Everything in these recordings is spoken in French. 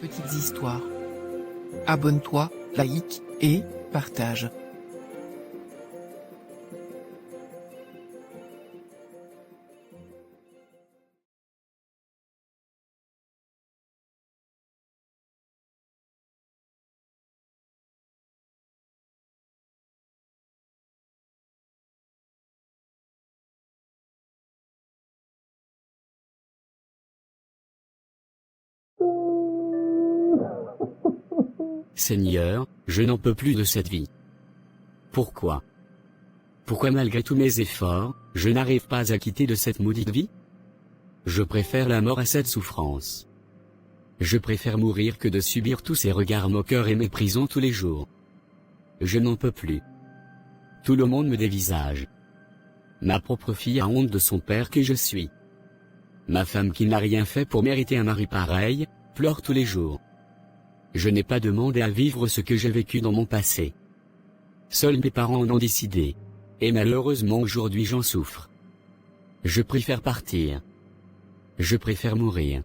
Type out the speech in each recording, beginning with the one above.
Petites histoires. Abonne-toi, like, et partage. Seigneur, je n'en peux plus de cette vie. Pourquoi? Pourquoi malgré tous mes efforts, je n'arrive pas à quitter de cette maudite vie? Je préfère la mort à cette souffrance. Je préfère mourir que de subir tous ces regards moqueurs et méprisants tous les jours. Je n'en peux plus. Tout le monde me dévisage. Ma propre fille a honte de son père que je suis. Ma femme qui n'a rien fait pour mériter un mari pareil, pleure tous les jours. Je n'ai pas demandé à vivre ce que j'ai vécu dans mon passé. Seuls mes parents en ont décidé. Et malheureusement aujourd'hui j'en souffre. Je préfère partir. Je préfère mourir.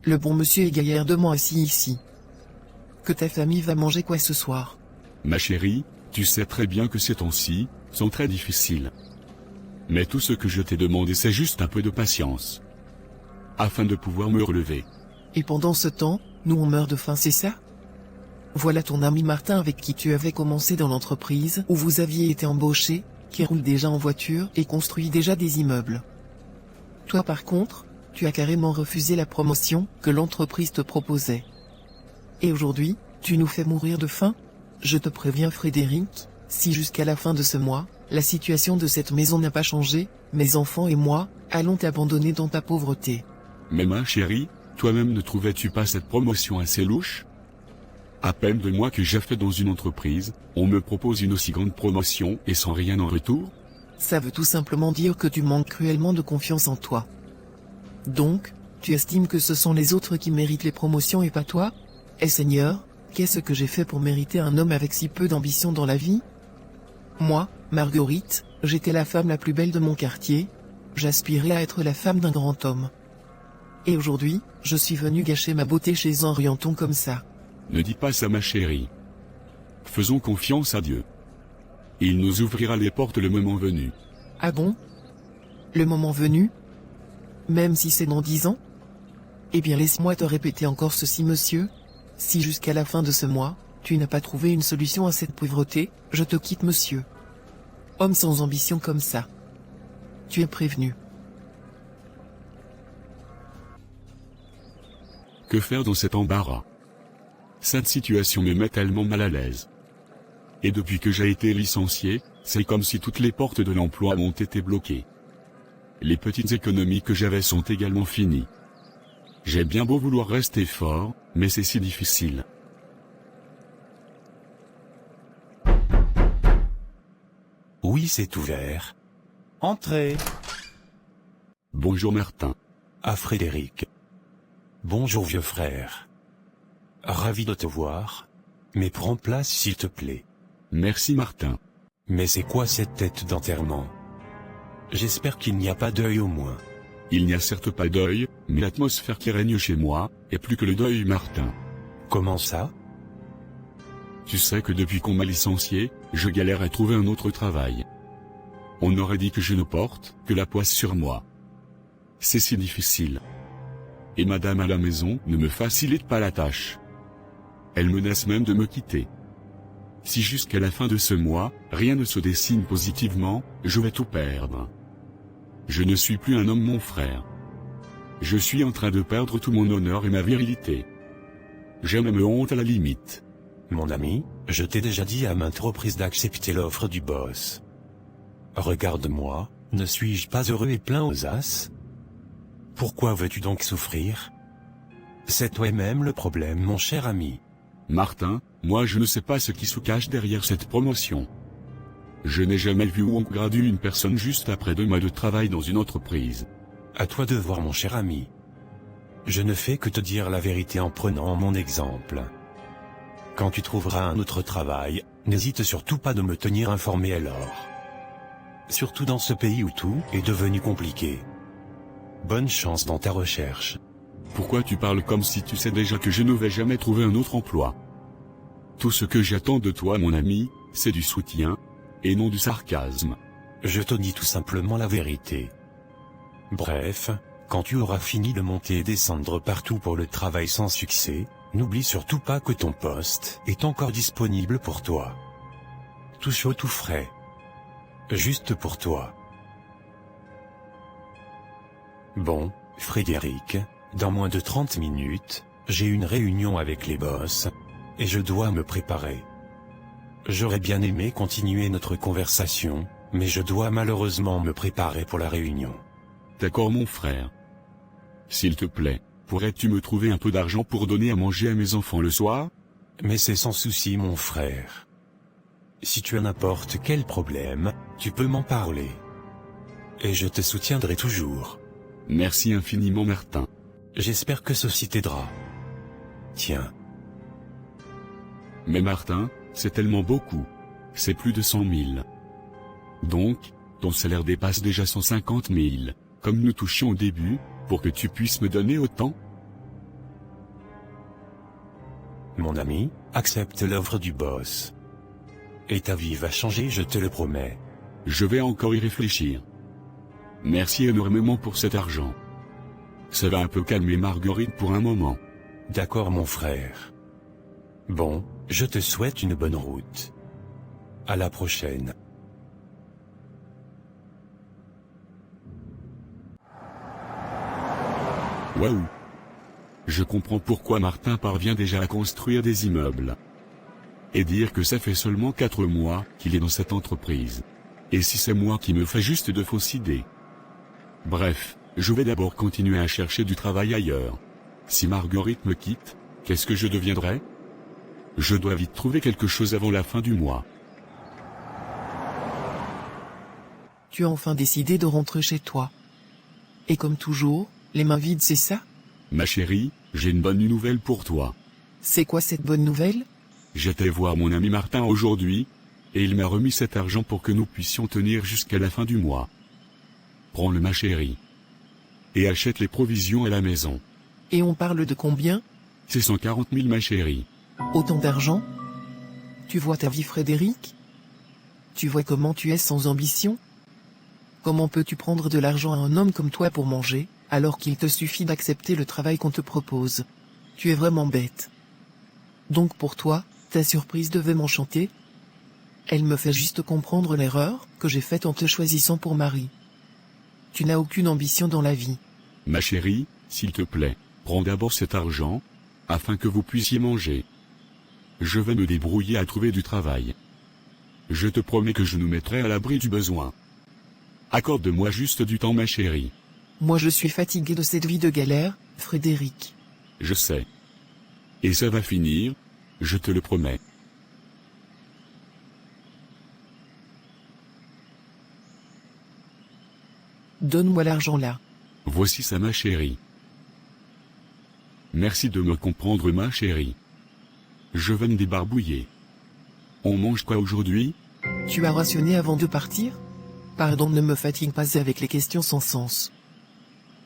Le bon monsieur est gaillardement assis ici. Que ta famille va manger quoi ce soir? Ma chérie, tu sais très bien que ces temps-ci sont très difficiles. Mais tout ce que je t'ai demandé c'est juste un peu de patience. Afin de pouvoir me relever. Et pendant ce temps, nous on meurt de faim, c'est ça? Voilà ton ami Martin avec qui tu avais commencé dans l'entreprise où vous aviez été embauché, qui roule déjà en voiture et construit déjà des immeubles. Toi par contre, tu as carrément refusé la promotion que l'entreprise te proposait. Et aujourd'hui, tu nous fais mourir de faim? Je te préviens Frédéric, si jusqu'à la fin de ce mois, la situation de cette maison n'a pas changé, mes enfants et moi, allons t'abandonner dans ta pauvreté. Mais ma chérie, toi-même ne trouvais-tu pas cette promotion assez louche? À peine 2 mois que j'ai fait dans une entreprise, on me propose une aussi grande promotion et sans rien en retour? Ça veut tout simplement dire que tu manques cruellement de confiance en toi. Donc, tu estimes que ce sont les autres qui méritent les promotions et pas toi? Eh Seigneur, qu'est-ce que j'ai fait pour mériter un homme avec si peu d'ambition dans la vie? Moi, Marguerite, j'étais la femme la plus belle de mon quartier. J'aspirais à être la femme d'un grand homme. Et aujourd'hui, je suis venu gâcher ma beauté chez un rianton comme ça. Ne dis pas ça ma chérie. Faisons confiance à Dieu. Il nous ouvrira les portes le moment venu. Ah bon? Le moment venu? Même si c'est dans 10 ans? Eh bien laisse-moi te répéter encore ceci monsieur. Si jusqu'à la fin de ce mois, tu n'as pas trouvé une solution à cette pauvreté, je te quitte monsieur. Homme sans ambition comme ça. Tu es prévenu. Que faire dans cet embarras? Cette situation me met tellement mal à l'aise. Et depuis que j'ai été licencié, c'est comme si toutes les portes de l'emploi m'ont été bloquées. Les petites économies que j'avais sont également finies. J'ai bien beau vouloir rester fort, mais c'est si difficile. Oui, c'est ouvert. Entrez. Bonjour Martin. À Frédéric. Bonjour vieux frère. Ravi de te voir. Mais prends place s'il te plaît. Merci Martin. Mais c'est quoi cette tête d'enterrement? J'espère qu'il n'y a pas deuil au moins. Il n'y a certes pas deuil, mais l'atmosphère qui règne chez moi est plus que le deuil Martin. Comment ça? Tu sais que depuis qu'on m'a licencié, je galère à trouver un autre travail. On aurait dit que je ne porte que la poisse sur moi. C'est si difficile. Et madame à la maison ne me facilite pas la tâche. Elle menace même de me quitter. Si jusqu'à la fin de ce mois, rien ne se dessine positivement, je vais tout perdre. Je ne suis plus un homme mon frère. Je suis en train de perdre tout mon honneur et ma virilité. J'ai même honte à la limite. Mon ami, je t'ai déjà dit à maintes reprises d'accepter l'offre du boss. Regarde-moi, ne suis-je pas heureux et plein aux as? Pourquoi veux-tu donc souffrir? C'est toi-même le problème mon cher ami. Martin, moi je ne sais pas ce qui se cache derrière cette promotion. Je n'ai jamais vu où on gradue une personne juste après 2 mois de travail dans une entreprise. À toi de voir mon cher ami. Je ne fais que te dire la vérité en prenant mon exemple. Quand tu trouveras un autre travail, n'hésite surtout pas de me tenir informé alors. surtout dans ce pays où tout est devenu compliqué. Bonne chance dans ta recherche. Pourquoi tu parles comme si tu sais déjà que je ne vais jamais trouver un autre emploi? Tout ce que j'attends de toi, mon ami, c'est du soutien, et non du sarcasme. Je te dis tout simplement la vérité. Bref, quand tu auras fini de monter et descendre partout pour le travail sans succès, n'oublie surtout pas que ton poste est encore disponible pour toi. Tout chaud tout frais. Juste pour toi. Bon, Frédéric, dans moins de 30 minutes, j'ai une réunion avec les boss, et je dois me préparer. J'aurais bien aimé continuer notre conversation, mais je dois malheureusement me préparer pour la réunion. D'accord mon frère. S'il te plaît, pourrais-tu me trouver un peu d'argent pour donner à manger à mes enfants le soir? Mais c'est sans souci mon frère. Si tu as n'importe quel problème, tu peux m'en parler. Et je te soutiendrai toujours. Merci infiniment Martin. J'espère que ceci t'aidera. Tiens. Mais Martin, c'est tellement beaucoup. C'est plus de 100 000. Donc, ton salaire dépasse déjà 150 000, comme nous touchions au début, pour que tu puisses me donner autant? Mon ami, accepte l'offre du boss. Et ta vie va changer, je te le promets. Je vais encore y réfléchir. Merci énormément pour cet argent. Ça va un peu calmer Marguerite pour un moment. D'accord mon frère. Bon, je te souhaite une bonne route. À la prochaine. Waouh! Je comprends pourquoi Martin parvient déjà à construire des immeubles. Et dire que ça fait seulement 4 mois qu'il est dans cette entreprise. Et si c'est moi qui me fais juste de fausses idées? Bref, je vais d'abord continuer à chercher du travail ailleurs. Si Marguerite me quitte, qu'est-ce que je deviendrai? Je dois vite trouver quelque chose avant la fin du mois. Tu as enfin décidé de rentrer chez toi. Et comme toujours, les mains vides, c'est ça? Ma chérie, j'ai une bonne nouvelle pour toi. C'est quoi cette bonne nouvelle? J'étais voir mon ami Martin aujourd'hui, et il m'a remis cet argent pour que nous puissions tenir jusqu'à la fin du mois. Prends-le ma chérie. Et achète les provisions à la maison. Et on parle de combien? C'est 140 000 ma chérie. Autant d'argent? Tu vois ta vie, Frédéric? Tu vois comment tu es sans ambition? Comment peux-tu prendre de l'argent à un homme comme toi pour manger, alors qu'il te suffit d'accepter le travail qu'on te propose? Tu es vraiment bête. Donc pour toi, ta surprise devait m'enchanter? Elle me fait juste comprendre l'erreur que j'ai faite en te choisissant pour mari. Tu n'as aucune ambition dans la vie. Ma chérie, s'il te plaît, prends d'abord cet argent, afin que vous puissiez manger. Je vais me débrouiller à trouver du travail. Je te promets que je nous mettrai à l'abri du besoin. Accorde-moi juste du temps ma chérie. Moi je suis fatigué de cette vie de galère, Frédéric. Je sais. Et ça va finir, je te le promets. Donne-moi l'argent là. Voici ça ma chérie. Merci de me comprendre ma chérie. Je vais me débarbouiller. On mange quoi aujourd'hui? Tu as rationné avant de partir? Pardon, ne me fatigue pas avec les questions sans sens.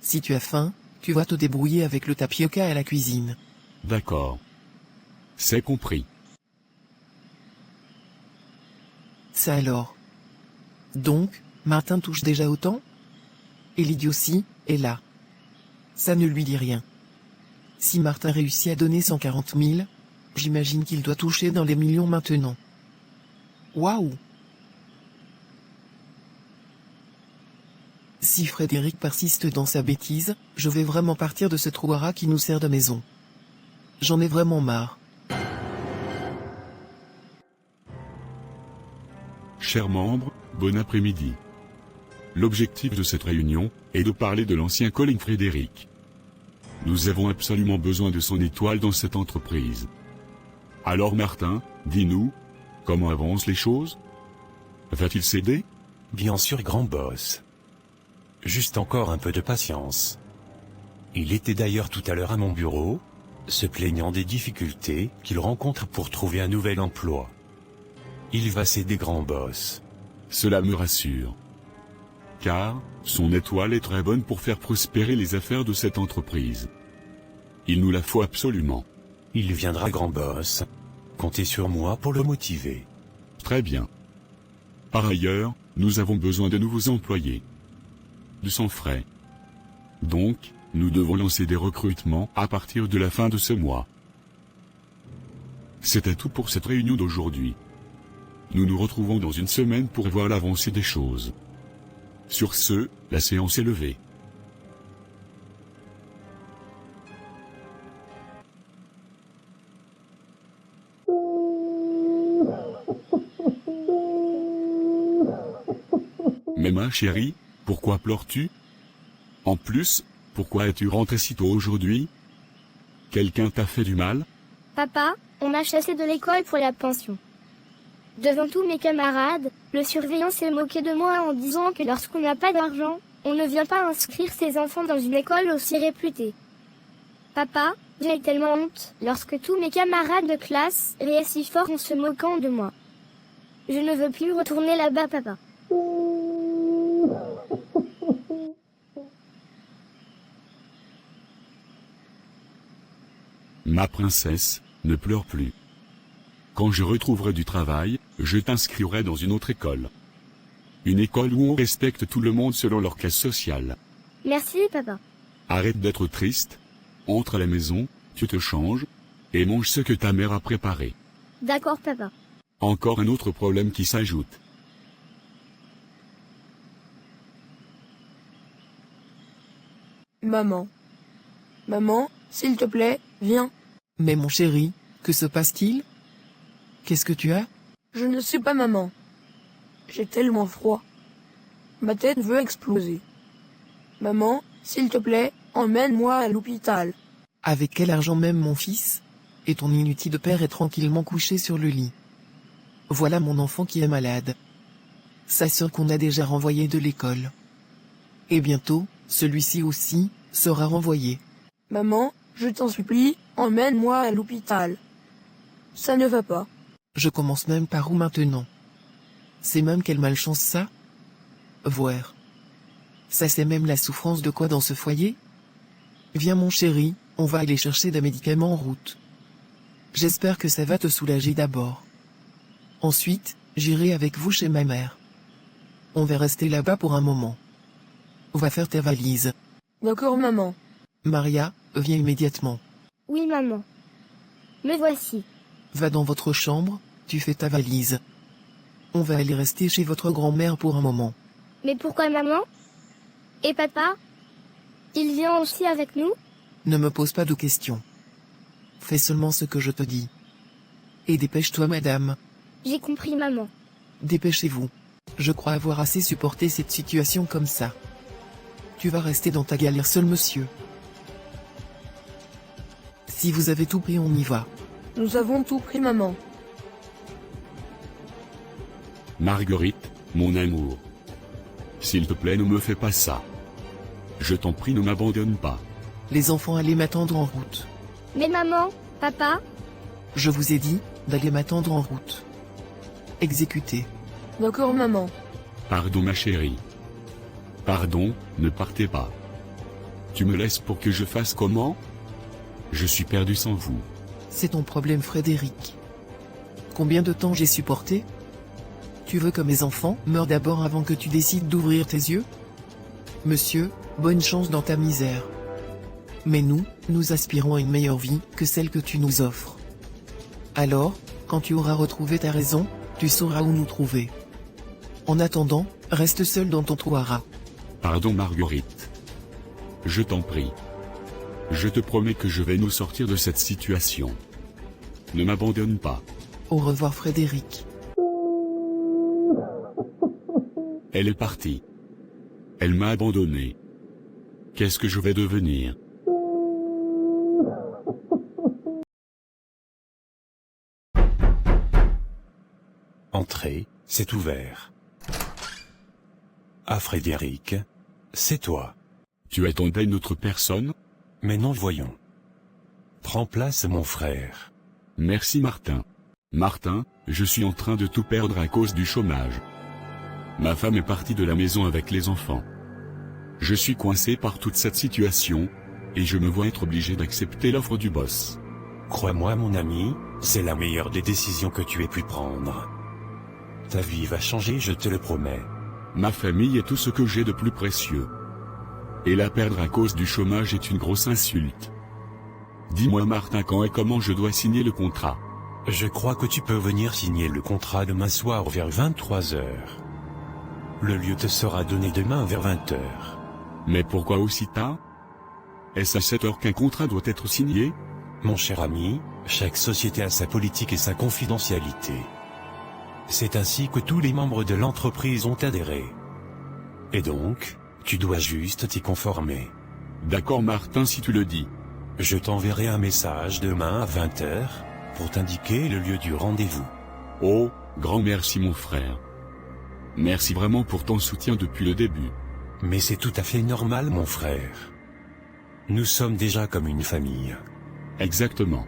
Si tu as faim, tu vas te débrouiller avec le tapioca à la cuisine. D'accord. C'est compris. Ça alors. Donc, Martin touche déjà autant? Et l'idiotie est là. Ça ne lui dit rien. Si Martin réussit à donner 140 000, j'imagine qu'il doit toucher dans les millions maintenant. Waouh! Si Frédéric persiste dans sa bêtise, je vais vraiment partir de ce trou à rats qui nous sert de maison. J'en ai vraiment marre. Chers membres, bon après-midi. L'objectif de cette réunion est de parler de l'ancien Colin Frédéric. Nous avons absolument besoin de son étoile dans cette entreprise. Alors Martin, dis-nous, comment avancent les choses? Va-t-il céder? Bien sûr, grand boss. Juste encore un peu de patience. Il était d'ailleurs tout à l'heure à mon bureau, se plaignant des difficultés qu'il rencontre pour trouver un nouvel emploi. Il va céder, grand boss. Cela me rassure. car son étoile est très bonne pour faire prospérer les affaires de cette entreprise. Il nous la faut absolument. Il viendra grand boss. Comptez sur moi pour le motiver. Très bien. Par ailleurs, nous avons besoin de nouveaux employés. De sans frais. Donc, nous devons lancer des recrutements à partir de la fin de ce mois. C'était tout pour cette réunion d'aujourd'hui. Nous nous retrouvons dans une semaine pour voir l'avancée des choses. Sur ce, la séance est levée. Mais ma chérie, pourquoi pleures-tu? En plus, pourquoi es-tu rentré si tôt aujourd'hui? Quelqu'un t'a fait du mal? Papa, on m'a chassé de l'école pour la pension. Devant tous mes camarades, le surveillant s'est moqué de moi en disant que lorsqu'on n'a pas d'argent, on ne vient pas inscrire ses enfants dans une école aussi réputée. Papa, j'ai tellement honte lorsque tous mes camarades de classe riaient si fort en se moquant de moi. Je ne veux plus retourner là-bas, papa. Ma princesse, ne pleure plus. Quand je retrouverai du travail, je t'inscrirai dans une autre école. Une école où on respecte tout le monde selon leur classe sociale. Merci, papa. Arrête d'être triste. Entre à la maison, tu te changes, et mange ce que ta mère a préparé. D'accord, papa. Encore un autre problème qui s'ajoute. Maman. Maman, s'il te plaît, viens. Mais mon chéri, que se passe-t-il? Qu'est-ce que tu as? Je ne sais pas, maman. J'ai tellement froid. Ma tête veut exploser. Maman, s'il te plaît, emmène-moi à l'hôpital. Avec quel argent même, mon fils? Et ton inutile père est tranquillement couché sur le lit. Voilà mon enfant qui est malade. Sa sœur qu'on a déjà renvoyée de l'école. Et bientôt, celui-ci aussi, sera renvoyé. Maman, je t'en supplie, emmène-moi à l'hôpital. Ça ne va pas. Je commence même par où maintenant? C'est même quelle malchance ça? Voir. Ça c'est même la souffrance de quoi dans ce foyer? Viens mon chéri, on va aller chercher des médicaments en route. J'espère que ça va te soulager d'abord. Ensuite, j'irai avec vous chez ma mère. On va rester là-bas pour un moment. Va faire ta valise. D'accord, maman. Maria, viens immédiatement. Oui, maman. Me voici. Va dans votre chambre, tu fais ta valise. On va aller rester chez votre grand-mère pour un moment. Mais pourquoi maman? Et papa? Il vient aussi avec nous? Ne me pose pas de questions. Fais seulement ce que je te dis. Et dépêche-toi, madame. J'ai compris, maman. Dépêchez-vous. Je crois avoir assez supporté cette situation comme ça. Tu vas rester dans ta galère seul, monsieur. Si vous avez tout pris, on y va. Nous avons tout pris, maman. Marguerite, mon amour. S'il te plaît, ne me fais pas ça. Je t'en prie, ne m'abandonne pas. Les enfants, allez m'attendre en route. Mais maman, papa? Je vous ai dit d'aller m'attendre en route. Exécutez. D'accord, maman. Pardon ma chérie. Pardon, ne partez pas. Tu me laisses pour que je fasse comment? Je suis perdu sans vous. C'est ton problème, Frédéric. Combien de temps j'ai supporté? Tu veux que mes enfants meurent d'abord avant que tu décides d'ouvrir tes yeux? Monsieur, bonne chance dans ta misère. Mais nous aspirons à une meilleure vie que celle que tu nous offres. Alors, quand tu auras retrouvé ta raison, tu sauras où nous trouver. En attendant, reste seul dans ton trou à rats. Pardon Marguerite. Je t'en prie. Je te promets que je vais nous sortir de cette situation. Ne m'abandonne pas. Au revoir Frédéric. Elle est partie. Elle m'a abandonné. Qu'est-ce que je vais devenir? Entrez, c'est ouvert. Ah Frédéric, c'est toi. Tu attendais une autre personne? Mais non, voyons. Prends place, mon frère. Merci Martin. Martin, je suis en train de tout perdre à cause du chômage. Ma femme est partie de la maison avec les enfants. Je suis coincé par toute cette situation, et je me vois être obligé d'accepter l'offre du boss. Crois-moi mon ami, c'est la meilleure des décisions que tu aies pu prendre. Ta vie va changer, je te le promets. Ma famille est tout ce que j'ai de plus précieux. Et la perdre à cause du chômage est une grosse insulte. Dis-moi Martin, quand et comment je dois signer le contrat? Je crois que tu peux venir signer le contrat demain soir vers 23 heures. Le lieu te sera donné demain vers 20 heures. Mais pourquoi aussi tard? Est-ce à cette heure qu'un contrat doit être signé? Mon cher ami, chaque société a sa politique et sa confidentialité. C'est ainsi que tous les membres de l'entreprise ont adhéré. Et donc, tu dois juste t'y conformer. D'accord Martin, si tu le dis. Je t'enverrai un message demain à 20 heures, pour t'indiquer le lieu du rendez-vous. Oh, grand merci mon frère. Merci vraiment pour ton soutien depuis le début. Mais c'est tout à fait normal mon frère. Nous sommes déjà comme une famille. Exactement.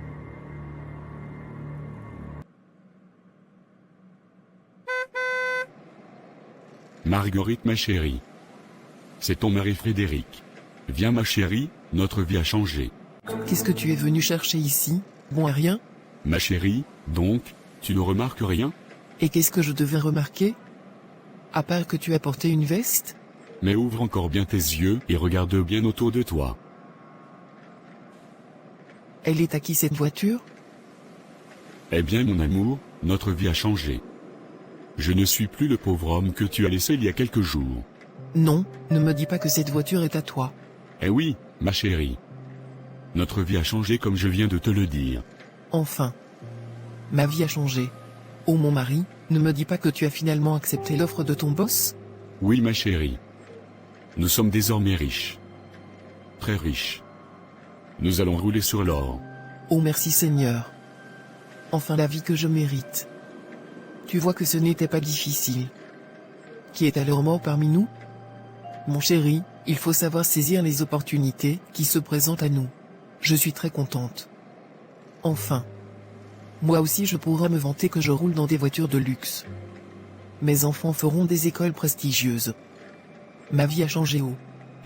Marguerite ma chérie. C'est ton mari Frédéric. Viens ma chérie, notre vie a changé. Qu'est-ce que tu es venu chercher ici? Bon à rien? Ma chérie, donc, tu ne remarques rien? Et qu'est-ce que je devais remarquer? À part que tu as porté une veste? Mais ouvre encore bien tes yeux et regarde bien autour de toi. Elle est à qui cette voiture? Eh bien mon amour, notre vie a changé. Je ne suis plus le pauvre homme que tu as laissé il y a quelques jours. Non, ne me dis pas que cette voiture est à toi. Eh oui, ma chérie. Notre vie a changé comme je viens de te le dire. Enfin. Ma vie a changé. Oh mon mari, ne me dis pas que tu as finalement accepté l'offre de ton boss? Oui ma chérie. Nous sommes désormais riches. Très riches. Nous allons rouler sur l'or. Oh merci Seigneur. Enfin la vie que je mérite. Tu vois que ce n'était pas difficile. Qui est alors mort parmi nous? Mon chéri, il faut savoir saisir les opportunités qui se présentent à nous. Je suis très contente. Enfin. Moi aussi je pourrais me vanter que je roule dans des voitures de luxe. Mes enfants feront des écoles prestigieuses. Ma vie a changé haut.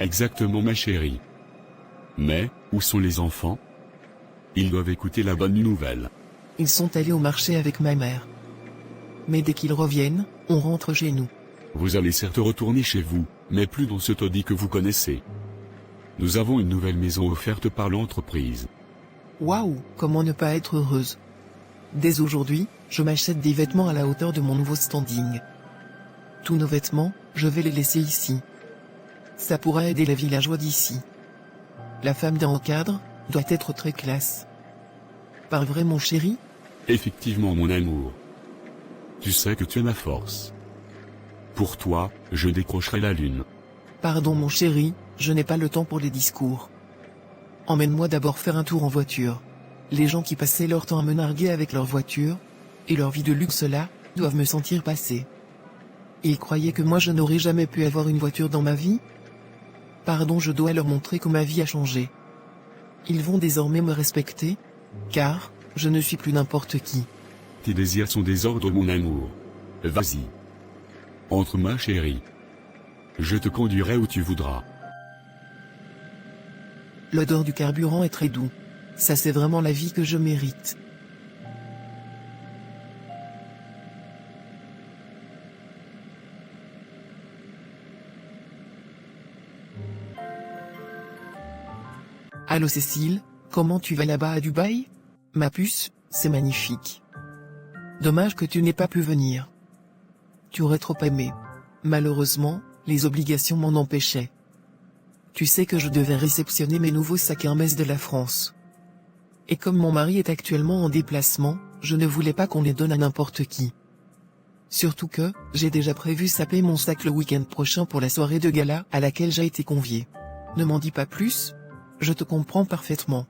Exactement ma chérie. Mais, où sont les enfants? Ils doivent écouter la bonne nouvelle. Ils sont allés au marché avec ma mère. Mais dès qu'ils reviennent, on rentre chez nous. Vous allez certes retourner chez vous, mais plus dans ce taudis que vous connaissez. Nous avons une nouvelle maison offerte par l'entreprise. Waouh, comment ne pas être heureuse. Dès aujourd'hui, je m'achète des vêtements à la hauteur de mon nouveau standing. Tous nos vêtements, je vais les laisser ici. Ça pourra aider les villageois d'ici. La femme d'un cadre doit être très classe. Pas vrai mon chéri? Effectivement mon amour. Tu sais que tu es ma force. Pour toi, je décrocherai la lune. Pardon mon chéri, je n'ai pas le temps pour les discours. Emmène-moi d'abord faire un tour en voiture. Les gens qui passaient leur temps à me narguer avec leur voiture, et leur vie de luxe là, doivent me sentir passer. Ils croyaient que moi je n'aurais jamais pu avoir une voiture dans ma vie? Pardon, je dois leur montrer que ma vie a changé. Ils vont désormais me respecter, car, je ne suis plus n'importe qui. Tes désirs sont des ordres mon amour. Vas-y. Entre ma chérie. Je te conduirai où tu voudras. L'odeur du carburant est très doux. Ça c'est vraiment la vie que je mérite. Allô Cécile, comment tu vas là-bas à Dubaï? Ma puce, c'est magnifique. Dommage que tu n'aies pas pu venir. Tu aurais trop aimé. Malheureusement, les obligations m'en empêchaient. Tu sais que je devais réceptionner mes nouveaux sacs Hermès de la France. Et comme mon mari est actuellement en déplacement, je ne voulais pas qu'on les donne à n'importe qui. Surtout que, j'ai déjà prévu saper mon sac le week-end prochain pour la soirée de gala à laquelle j'ai été convié. Ne m'en dis pas plus. Je te comprends parfaitement.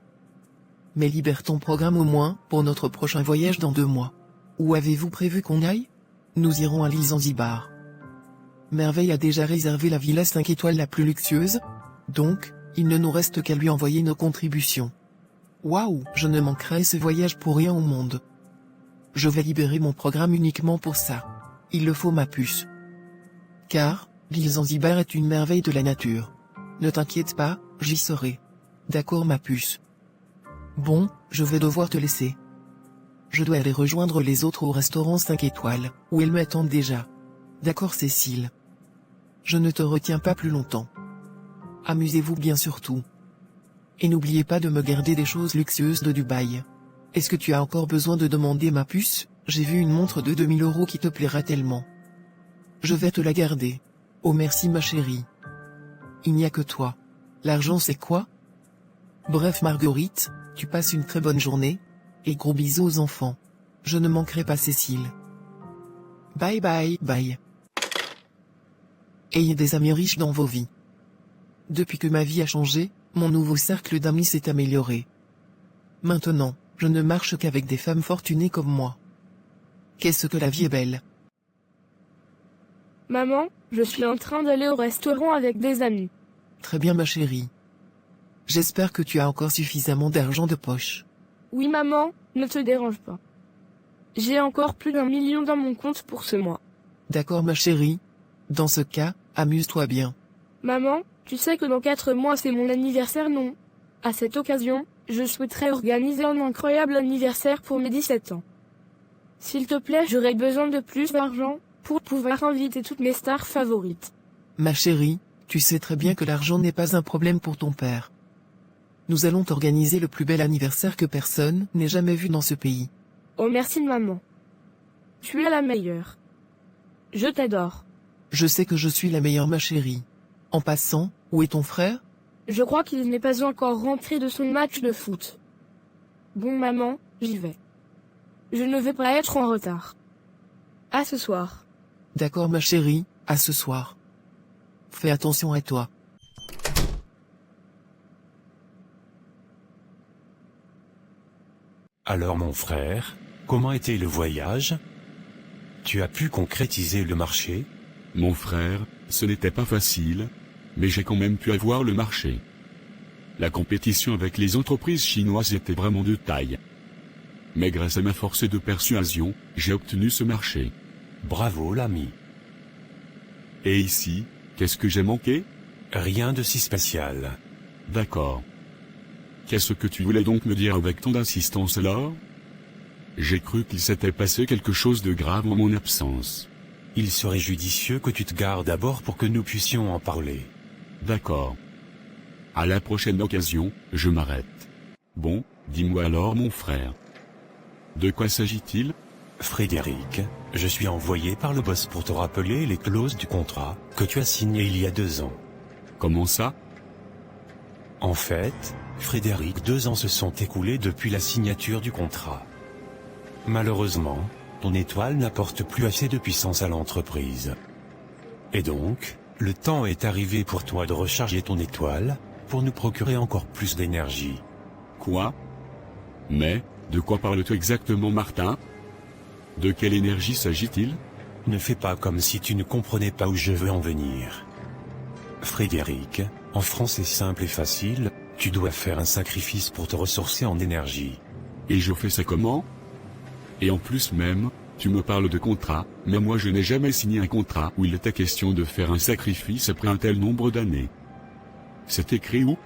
Mais libère ton programme au moins, pour notre prochain voyage dans 2 mois. Où avez-vous prévu qu'on aille? Nous irons à l'île Zanzibar. Merveille a déjà réservé la villa 5 étoiles la plus luxueuse. Donc, il ne nous reste qu'à lui envoyer nos contributions. Waouh, je ne manquerai ce voyage pour rien au monde. Je vais libérer mon programme uniquement pour ça. Il le faut ma puce. car l'île Zanzibar est une merveille de la nature. Ne t'inquiète pas, j'y serai. D'accord ma puce. Bon, je vais devoir te laisser. Je dois aller rejoindre les autres au restaurant 5 étoiles, où elles m'attendent déjà. D'accord Cécile. Je ne te retiens pas plus longtemps. Amusez-vous bien surtout. Et n'oubliez pas de me garder des choses luxueuses de Dubaï. Est-ce que tu as encore besoin de demander ma puce? J'ai vu une montre de 2000 € qui te plaira tellement. Je vais te la garder. Oh merci ma chérie. Il n'y a que toi. L'argent c'est quoi? Bref Marguerite, tu passes une très bonne journée. Et gros bisous aux enfants. Je ne manquerai pas Cécile. Bye bye bye. Ayez des amis riches dans vos vies. Depuis que ma vie a changé, mon nouveau cercle d'amis s'est amélioré. Maintenant, je ne marche qu'avec des femmes fortunées comme moi. Qu'est-ce que la vie est belle. Maman, je suis en train d'aller au restaurant avec des amis. Très bien ma chérie. J'espère que tu as encore suffisamment d'argent de poche. Oui maman, ne te dérange pas. J'ai encore plus d'1 million dans mon compte pour ce mois. D'accord ma chérie. Dans ce cas, amuse-toi bien. Maman, tu sais que dans 4 mois c'est mon anniversaire non? À cette occasion, je souhaiterais organiser un incroyable anniversaire pour mes 17 ans. S'il te plaît, j'aurais besoin de plus d'argent pour pouvoir inviter toutes mes stars favorites. Ma chérie, tu sais très bien que l'argent n'est pas un problème pour ton père. Nous allons t'organiser le plus bel anniversaire que personne n'ait jamais vu dans ce pays. Oh merci maman. Tu es la meilleure. Je t'adore. Je sais que je suis la meilleure ma chérie. En passant, où est ton frère? Je crois qu'il n'est pas encore rentré de son match de foot. Bon maman, j'y vais. Je ne vais pas être en retard. À ce soir. D'accord ma chérie, à ce soir. Fais attention à toi. Alors mon frère, comment était le voyage? Tu as pu concrétiser le marché? Mon frère, ce n'était pas facile, mais j'ai quand même pu avoir le marché. La compétition avec les entreprises chinoises était vraiment de taille. Mais grâce à ma force de persuasion, j'ai obtenu ce marché. Bravo l'ami. Et ici, qu'est-ce que j'ai manqué? Rien de si spécial. D'accord. Qu'est-ce que tu voulais donc me dire avec tant d'insistance alors? J'ai cru qu'il s'était passé quelque chose de grave en mon absence. Il serait judicieux que tu te gardes d'abord pour que nous puissions en parler. D'accord. À la prochaine occasion, je m'arrête. Bon, dis-moi alors mon frère. De quoi s'agit-il? Frédéric, je suis envoyé par le boss pour te rappeler les clauses du contrat que tu as signé il y a 2 ans. Comment ça? En fait, Frédéric, 2 ans se sont écoulés depuis la signature du contrat. Malheureusement, ton étoile n'apporte plus assez de puissance à l'entreprise. Et donc, le temps est arrivé pour toi de recharger ton étoile, pour nous procurer encore plus d'énergie. Quoi? Mais, de quoi parles-tu exactement Martin? De quelle énergie s'agit-il? Ne fais pas comme si tu ne comprenais pas où je veux en venir. Frédéric, en français simple et facile, tu dois faire un sacrifice pour te ressourcer en énergie. Et je fais ça comment? Et en plus même, tu me parles de contrat, mais moi je n'ai jamais signé un contrat où il était question de faire un sacrifice après un tel nombre d'années. C'est écrit où?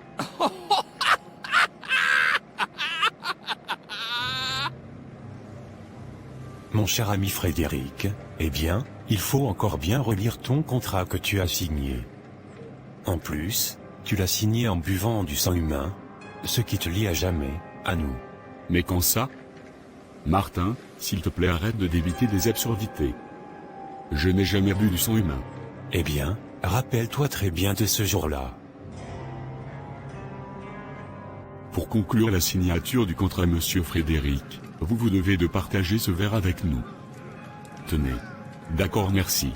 Mon cher ami Frédéric, eh bien, il faut encore bien relire ton contrat que tu as signé. En plus, tu l'as signé en buvant du sang humain, ce qui te lie à jamais, à nous. Mais quand ça? Martin, s'il te plaît arrête de débiter des absurdités. Je n'ai jamais bu du sang humain. Eh bien, rappelle-toi très bien de ce jour-là. Pour conclure la signature du contrat Monsieur Frédéric, vous devez de partager ce verre avec nous. Tenez. D'accord merci.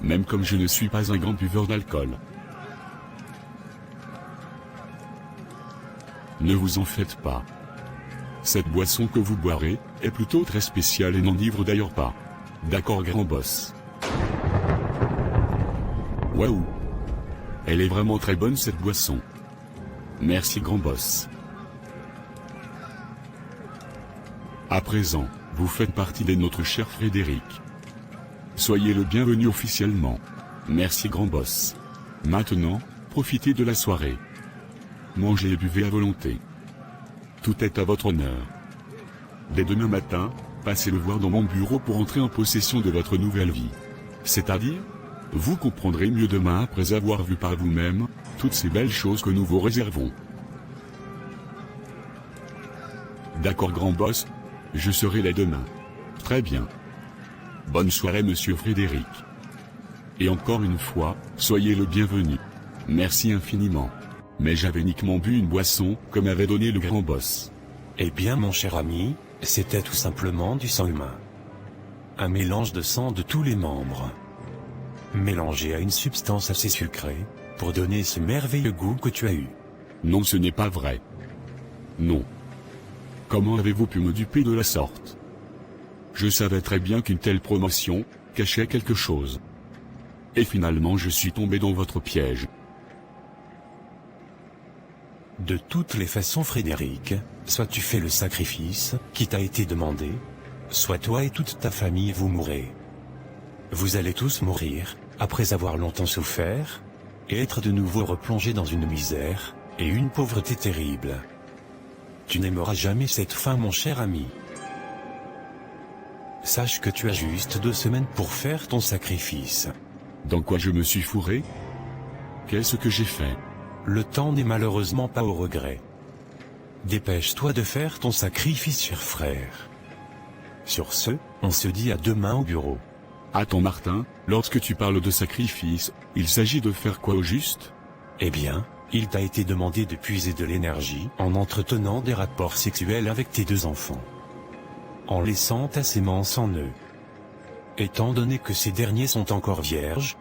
Même comme je ne suis pas un grand buveur d'alcool. Ne vous en faites pas. Cette boisson que vous boirez, est plutôt très spéciale et n'enivre d'ailleurs pas. D'accord grand boss. Waouh. Elle est vraiment très bonne cette boisson. Merci grand boss. À présent, vous faites partie de notre cher Frédéric. Soyez le bienvenu officiellement. Merci grand boss. Maintenant, profitez de la soirée. Mangez et buvez à volonté. Tout est à votre honneur. Dès demain matin, passez le voir dans mon bureau pour entrer en possession de votre nouvelle vie. C'est-à-dire, vous comprendrez mieux demain après avoir vu par vous-même toutes ces belles choses que nous vous réservons. D'accord grand boss, je serai là demain. Très bien. Bonne soirée monsieur Frédéric. Et encore une fois, soyez le bienvenu. Merci infiniment. Mais j'avais uniquement bu une boisson, comme avait donné le grand boss. Eh bien mon cher ami, c'était tout simplement du sang humain. Un mélange de sang de tous les membres. Mélangé à une substance assez sucrée, pour donner ce merveilleux goût que tu as eu. Non, ce n'est pas vrai. Non. Comment avez-vous pu me duper de la sorte? Je savais très bien qu'une telle promotion cachait quelque chose. Et finalement je suis tombé dans votre piège. De toutes les façons Frédéric, soit tu fais le sacrifice qui t'a été demandé, soit toi et toute ta famille vous mourrez. Vous allez tous mourir, après avoir longtemps souffert, et être de nouveau replongés dans une misère, et une pauvreté terrible. Tu n'aimeras jamais cette fin mon cher ami. Sache que tu as juste 2 semaines pour faire ton sacrifice. Dans quoi je me suis fourré? Qu'est-ce que j'ai fait? Le temps n'est malheureusement pas au regret. Dépêche-toi de faire ton sacrifice cher frère. Sur ce, on se dit à demain au bureau. Attends Martin, lorsque tu parles de sacrifice, il s'agit de faire quoi au juste? Eh bien, il t'a été demandé de puiser de l'énergie en entretenant des rapports sexuels avec tes 2 enfants. En laissant ta sémence en eux. Étant donné que ces derniers sont encore vierges,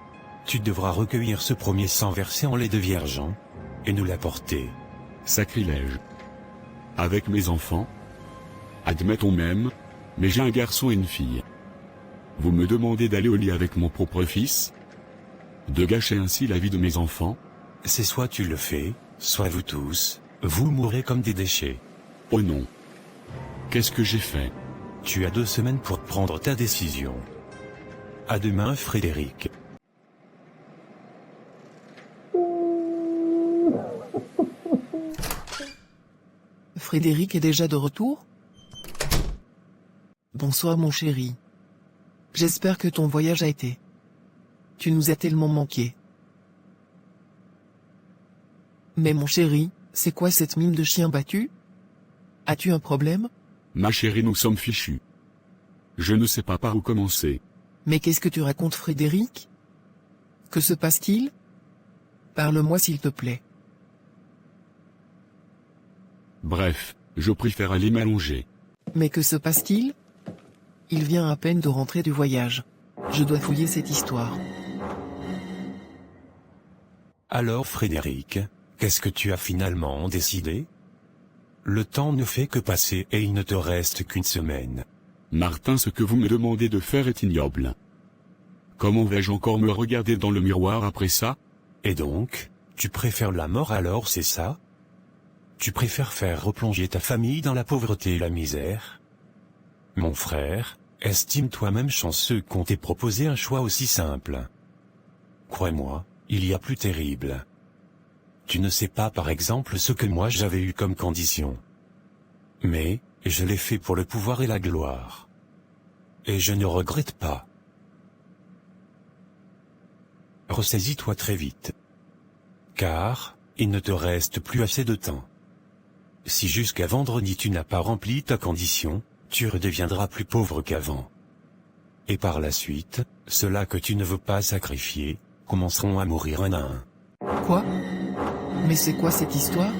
tu devras recueillir ce premier sang versé en lait de viergeant, et nous l'apporter. Sacrilège. Avec mes enfants? Admettons même, mais j'ai un garçon et une fille. Vous me demandez d'aller au lit avec mon propre fils? De gâcher ainsi la vie de mes enfants? C'est soit tu le fais, soit vous tous, vous mourrez comme des déchets. Oh non. Qu'est-ce que j'ai fait? Tu as 2 semaines pour prendre ta décision. À demain Frédéric. Frédéric est déjà de retour? Bonsoir mon chéri. J'espère que ton voyage a été. Tu nous as tellement manqué. Mais mon chéri, c'est quoi cette mine de chien battu? As-tu un problème? Ma chérie, nous sommes fichus. Je ne sais pas par où commencer. Mais qu'est-ce que tu racontes Frédéric? Que se passe-t-il? Parle-moi s'il te plaît. Bref, je préfère aller m'allonger. Mais que se passe-t-il? Il vient à peine de rentrer du voyage. Je dois fouiller cette histoire. Alors Frédéric, qu'est-ce que tu as finalement décidé? Le temps ne fait que passer et il ne te reste qu'une semaine. Martin, ce que vous me demandez de faire est ignoble. Comment vais-je encore me regarder dans le miroir après ça? Et donc, tu préfères la mort alors, c'est ça? Tu préfères faire replonger ta famille dans la pauvreté et la misère? Mon frère, estime toi-même chanceux qu'on t'ait proposé un choix aussi simple. Crois-moi, il y a plus terrible. Tu ne sais pas par exemple ce que moi j'avais eu comme condition. Mais, je l'ai fait pour le pouvoir et la gloire. Et je ne regrette pas. Ressaisis-toi très vite. Car, il ne te reste plus assez de temps. Si jusqu'à vendredi tu n'as pas rempli ta condition, tu redeviendras plus pauvre qu'avant. Et par la suite, ceux-là que tu ne veux pas sacrifier, commenceront à mourir un à un. Quoi? Mais c'est quoi cette histoire?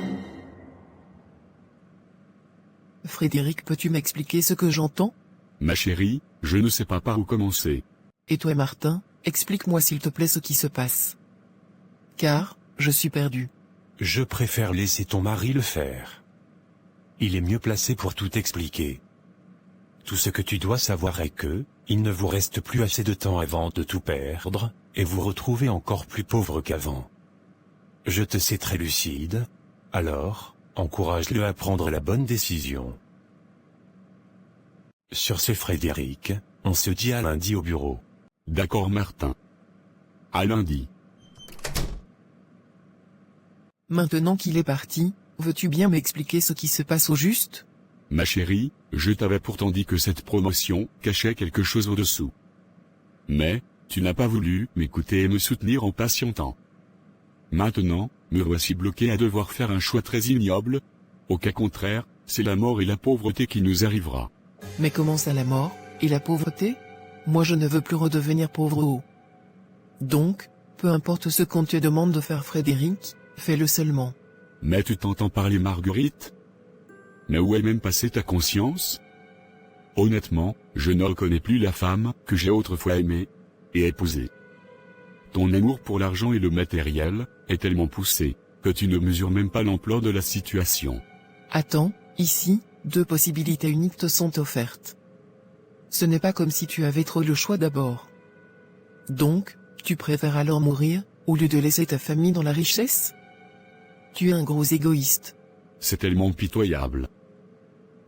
Frédéric, peux-tu m'expliquer ce que j'entends? Ma chérie, je ne sais pas par où commencer. Et toi Martin, explique-moi s'il te plaît ce qui se passe. Car, je suis perdu. Je préfère laisser ton mari le faire. Il est mieux placé pour tout expliquer. Tout ce que tu dois savoir est que, il ne vous reste plus assez de temps avant de tout perdre, et vous retrouver encore plus pauvre qu'avant. Je te sais très lucide, alors, encourage-le à prendre la bonne décision. Sur ce Frédéric, on se dit à lundi au bureau. D'accord Martin. À lundi. Maintenant qu'il est parti, veux-tu bien m'expliquer ce qui se passe au juste? Ma chérie, je t'avais pourtant dit que cette promotion cachait quelque chose au-dessous. Mais, tu n'as pas voulu m'écouter et me soutenir en patientant. Maintenant, me voici bloqué à devoir faire un choix très ignoble. Au cas contraire, c'est la mort et la pauvreté qui nous arrivera. Mais comment ça la mort, et la pauvreté? Moi je ne veux plus redevenir pauvre. Donc, peu importe ce qu'on te demande de faire Frédéric, fais-le seulement. Mais tu t'entends parler Marguerite? Mais où est même passée ta conscience? Honnêtement, je ne reconnais plus la femme que j'ai autrefois aimée et épousée. Ton amour pour l'argent et le matériel est tellement poussé que tu ne mesures même pas l'ampleur de la situation. Attends, ici, 2 possibilités uniques te sont offertes. Ce n'est pas comme si tu avais trop le choix d'abord. Donc, tu préfères alors mourir, au lieu de laisser ta famille dans la richesse? Tu es un gros égoïste. C'est tellement pitoyable.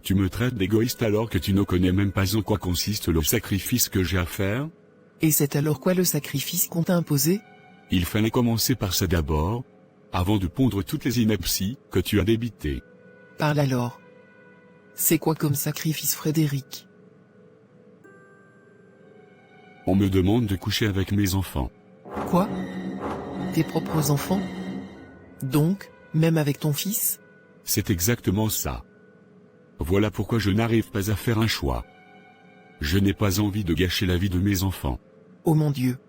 Tu me traites d'égoïste alors que tu ne connais même pas en quoi consiste le sacrifice que j'ai à faire? Et c'est alors quoi le sacrifice qu'on t'a imposé? Il fallait commencer par ça d'abord, avant de pondre toutes les inepties que tu as débitées. Parle alors. C'est quoi comme sacrifice Frédéric? On me demande de coucher avec mes enfants. Quoi? Tes propres enfants? Donc, même avec ton fils? C'est exactement ça. Voilà pourquoi je n'arrive pas à faire un choix. Je n'ai pas envie de gâcher la vie de mes enfants. Oh mon Dieu.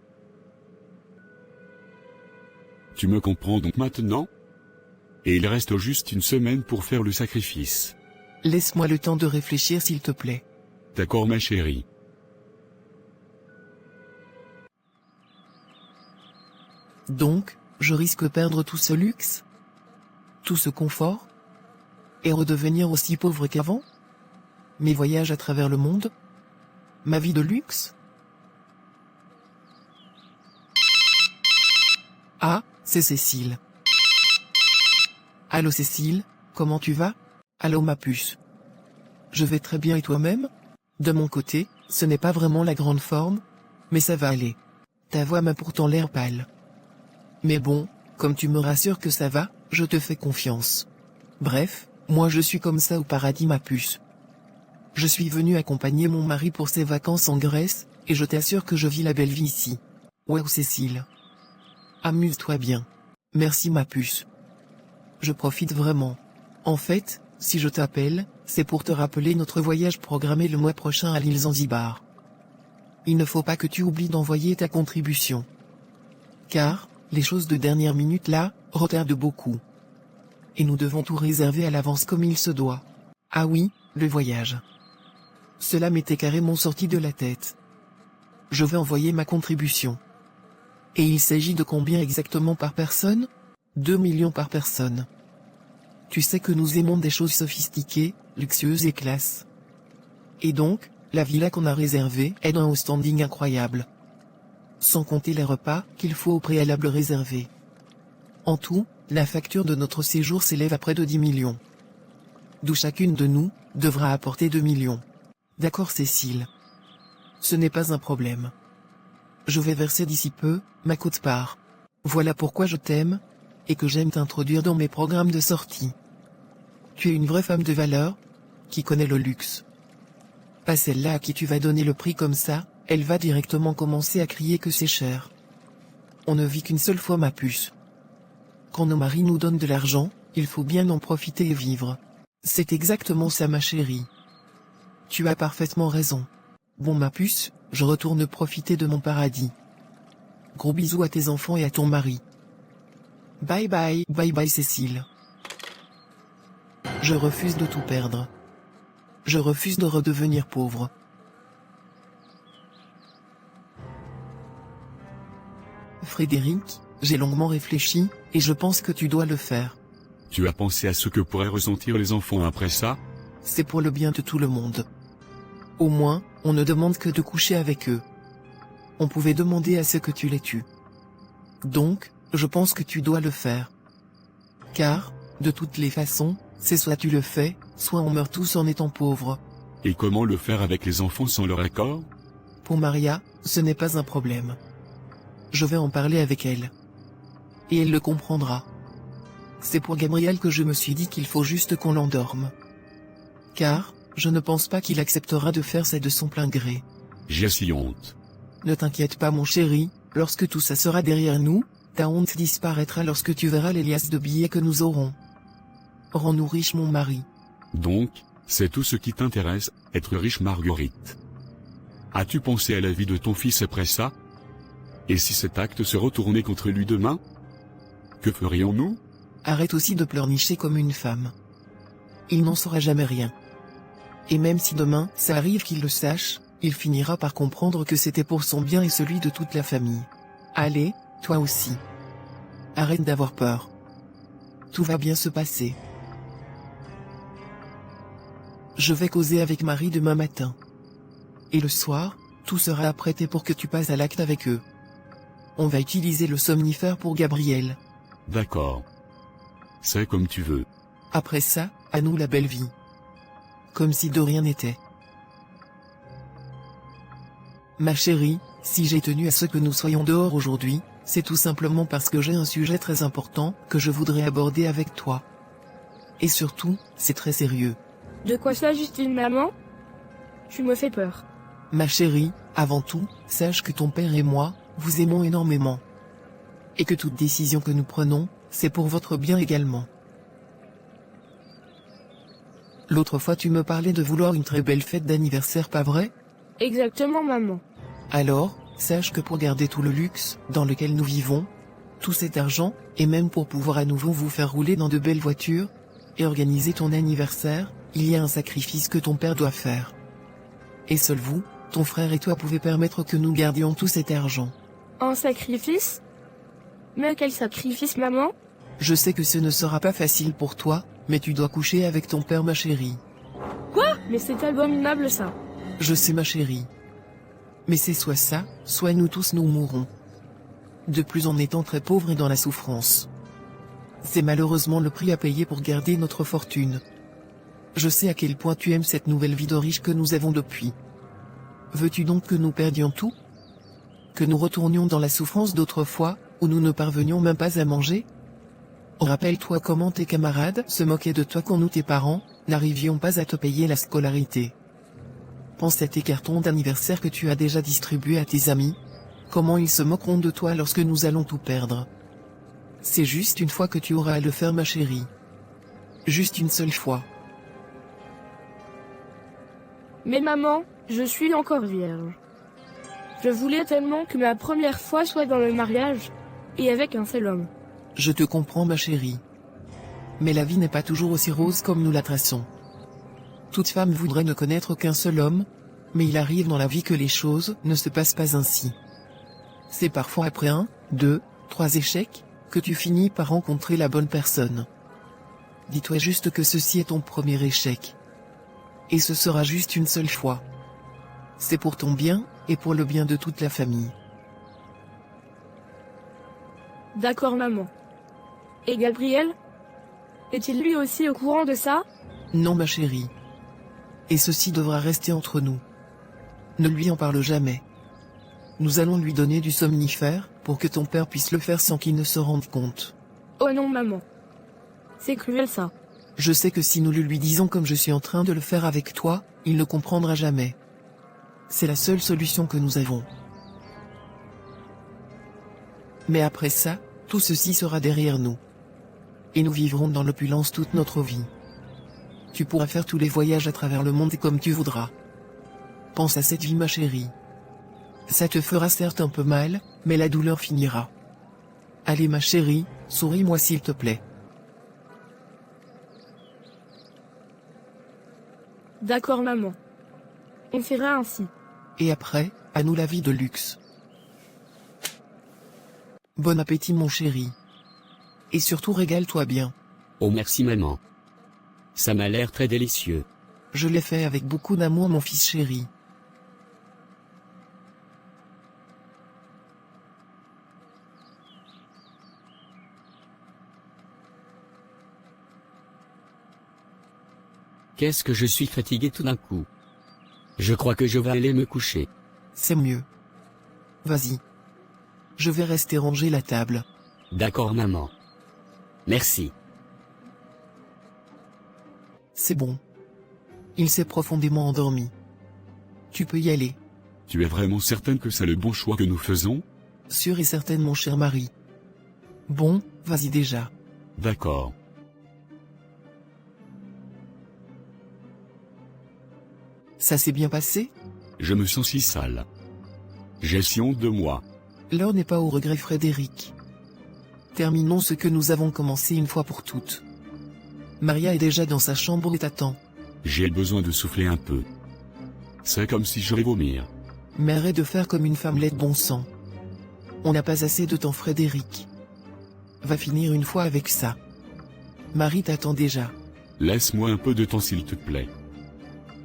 Tu me comprends donc maintenant? Et il reste juste une semaine pour faire le sacrifice. Laisse-moi le temps de réfléchir s'il te plaît. D'accord ma chérie. Donc, je risque de perdre tout ce luxe? Tout ce confort? Et redevenir aussi pauvre qu'avant? Mes voyages à travers le monde? Ma vie de luxe? Ah, c'est Cécile. Allô Cécile, comment tu vas? Allô ma puce. Je vais très bien et toi-même? De mon côté, ce n'est pas vraiment la grande forme, mais ça va aller. Ta voix m'a pourtant l'air pâle. Mais bon, comme tu me rassures que ça va, je te fais confiance. Bref, moi je suis comme ça au paradis ma puce. Je suis venu accompagner mon mari pour ses vacances en Grèce, et je t'assure que je vis la belle vie ici. Waouh Cécile. Amuse-toi bien. Merci ma puce. Je profite vraiment. En fait, si je t'appelle, c'est pour te rappeler notre voyage programmé le mois prochain à l'île Zanzibar. Il ne faut pas que tu oublies d'envoyer ta contribution. Car, les choses de dernière minute là, retardent beaucoup. Et nous devons tout réserver à l'avance comme il se doit. Ah oui, le voyage. Cela m'était carrément sorti de la tête. Je vais envoyer ma contribution. Et il s'agit de combien exactement par personne? 2 millions par personne. Tu sais que nous aimons des choses sophistiquées, luxueuses et classe. Et donc, la villa qu'on a réservée est d'un haut standing incroyable. Sans compter les repas qu'il faut au préalable réserver. En tout, la facture de notre séjour s'élève à près de 10 millions. D'où chacune de nous devra apporter 2 millions. D'accord Cécile. Ce n'est pas un problème. Je vais verser d'ici peu ma quote-part. Voilà pourquoi je t'aime, et que j'aime t'introduire dans mes programmes de sortie. Tu es une vraie femme de valeur, qui connaît le luxe. Pas celle-là à qui tu vas donner le prix comme ça, elle va directement commencer à crier que c'est cher. On ne vit qu'une seule fois ma puce. Quand nos maris nous donnent de l'argent, il faut bien en profiter et vivre. C'est exactement ça ma chérie. Tu as parfaitement raison. Bon ma puce, je retourne profiter de mon paradis. Gros bisous à tes enfants et à ton mari. Bye bye, bye bye Cécile. Je refuse de tout perdre. Je refuse de redevenir pauvre. Frédéric, j'ai longuement réfléchi, et je pense que tu dois le faire. Tu as pensé à ce que pourraient ressentir les enfants après ça? C'est pour le bien de tout le monde. Au moins, on ne demande que de coucher avec eux. On pouvait demander à ce que tu les tues. Donc, je pense que tu dois le faire. Car, de toutes les façons, c'est soit tu le fais, soit on meurt tous en étant pauvres. Et comment le faire avec les enfants sans leur accord? Pour Maria, Ce n'est pas un problème. Je vais en parler avec elle. Et elle le comprendra. C'est pour Gabriel que je me suis dit qu'il faut juste qu'on l'endorme. Car, je ne pense pas qu'il acceptera de faire ça de son plein gré. J'ai si honte. Ne t'inquiète pas mon chéri, lorsque tout ça sera derrière nous, ta honte disparaîtra lorsque tu verras les liasses de billets que nous aurons. Rends-nous riches mon mari. Donc, c'est tout ce qui t'intéresse, être riche Marguerite. As-tu pensé à la vie de ton fils après ça? Et si cet acte se retournait contre lui demain? Que ferions-nous? Arrête aussi de pleurnicher comme une femme. Il n'en saura jamais rien. Et même si demain, ça arrive qu'il le sache, il finira par comprendre que c'était pour son bien et celui de toute la famille. Allez, toi aussi. Arrête d'avoir peur. Tout va bien se passer. Je vais causer avec Marie demain matin. Et le soir, tout sera apprêté pour que tu passes à l'acte avec eux. On va utiliser le somnifère pour Gabriel. D'accord. C'est comme tu veux. Après ça, à nous la belle vie. Comme si de rien n'était. Ma chérie, si j'ai tenu à ce que nous soyons dehors aujourd'hui, c'est tout simplement parce que j'ai un sujet très important que je voudrais aborder avec toi. Et surtout, c'est très sérieux. De quoi s'agit-il, maman? Tu me fais peur. Ma chérie, avant tout, sache que ton père et moi, vous aimons énormément. Et que toute décision que nous prenons, c'est pour votre bien également. L'autre fois tu me parlais de vouloir une très belle fête d'anniversaire, pas vrai? Exactement, maman. Alors, sache que pour garder tout le luxe dans lequel nous vivons, tout cet argent, et même pour pouvoir à nouveau vous faire rouler dans de belles voitures, et organiser ton anniversaire, il y a un sacrifice que ton père doit faire. Et seul vous, ton frère et toi pouvez permettre que nous gardions tout cet argent. Un sacrifice? Mais quel sacrifice, maman? Je sais que ce ne sera pas facile pour toi, mais tu dois coucher avec ton père ma chérie. Quoi? Mais c'est abominable ça. Je sais ma chérie. Mais c'est soit ça, soit nous tous nous mourrons. De plus en étant très pauvres et dans la souffrance. C'est malheureusement le prix à payer pour garder notre fortune. Je sais à quel point tu aimes cette nouvelle vie de riche que nous avons depuis. Veux-tu donc que nous perdions tout? Que nous retournions dans la souffrance d'autrefois, où nous ne parvenions même pas à manger? Rappelle-toi comment tes camarades se moquaient de toi quand nous tes parents, n'arrivions pas à te payer la scolarité. Pense à tes cartons d'anniversaire que tu as déjà distribués à tes amis. Comment ils se moqueront de toi lorsque nous allons tout perdre. C'est juste une fois que tu auras à le faire ma chérie. Juste une seule fois. Mais maman, je suis encore vierge. Je voulais tellement que ma première fois soit dans le mariage, et avec un seul homme. Je te comprends ma chérie. Mais la vie n'est pas toujours aussi rose comme nous la traçons. Toute femme voudrait ne connaître qu'un seul homme, mais il arrive dans la vie que les choses ne se passent pas ainsi. C'est parfois après 1, 2, 3 échecs, que tu finis par rencontrer la bonne personne. Dis-toi juste que ceci est ton premier échec. Et ce sera juste une seule fois. C'est pour ton bien, et pour le bien de toute la famille. D'accord maman. Et Gabriel? Est-il lui aussi au courant de ça? Non ma chérie. Et ceci devra rester entre nous. Ne lui en parle jamais. Nous allons lui donner du somnifère, pour que ton père puisse le faire sans qu'il ne se rende compte. Oh non maman. C'est cruel ça. Je sais que si nous le lui disons comme je suis en train de le faire avec toi, il ne comprendra jamais. C'est la seule solution que nous avons. Mais après ça, tout ceci sera derrière nous. Et nous vivrons dans l'opulence toute notre vie. Tu pourras faire tous les voyages à travers le monde comme tu voudras. Pense à cette vie ma chérie. Ça te fera certes un peu mal, mais la douleur finira. Allez ma chérie, souris-moi s'il te plaît. D'accord maman. On fera ainsi. Et après, à nous la vie de luxe. Bon appétit mon chéri. Et surtout régale-toi bien. Oh merci maman. Ça m'a l'air très délicieux. Je l'ai fait avec beaucoup d'amour mon fils chéri. Qu'est-ce que je suis fatigué tout d'un coup. Je crois que je vais aller me coucher. C'est mieux. Vas-y. Je vais rester ranger la table. D'accord maman. Merci. C'est bon. Il s'est profondément endormi. Tu peux y aller. Tu es vraiment certaine que c'est le bon choix que nous faisons? Sûr et certaine mon cher mari. Bon, vas-y déjà. D'accord. Ça s'est bien passé? Je me sens si sale. J'ai si honte de moi. L'heure n'est pas au regret Frédéric. Terminons ce que nous avons commencé une fois pour toutes. Maria est déjà dans sa chambre et t'attend. J'ai besoin de souffler un peu. C'est comme si je vais vomir. Mais arrête de faire comme une femmelette bon sang. On n'a pas assez de temps Frédéric. Va finir une fois avec ça. Marie t'attend déjà. Laisse-moi un peu de temps s'il te plaît.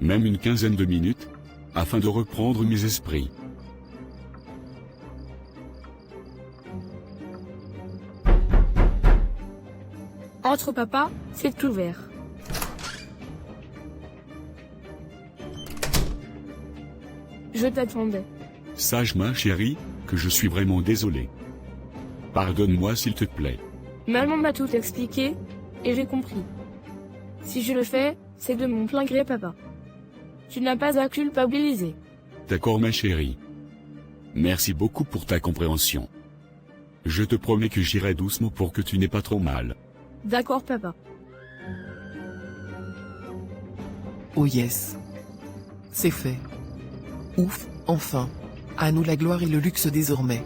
Même une quinzaine de minutes, afin de reprendre mes esprits. Entre papa, c'est ouvert. Je t'attendais. Sache ma chérie, que je suis vraiment désolé. Pardonne-moi s'il te plaît. Maman m'a tout expliqué, et j'ai compris. Si je le fais, c'est de mon plein gré papa. Tu n'as pas à culpabiliser. D'accord ma chérie. Merci beaucoup pour ta compréhension. Je te promets que j'irai doucement pour que tu n'aies pas trop mal. D'accord papa. Oh yes. C'est fait. Ouf, enfin. À nous la gloire et le luxe désormais.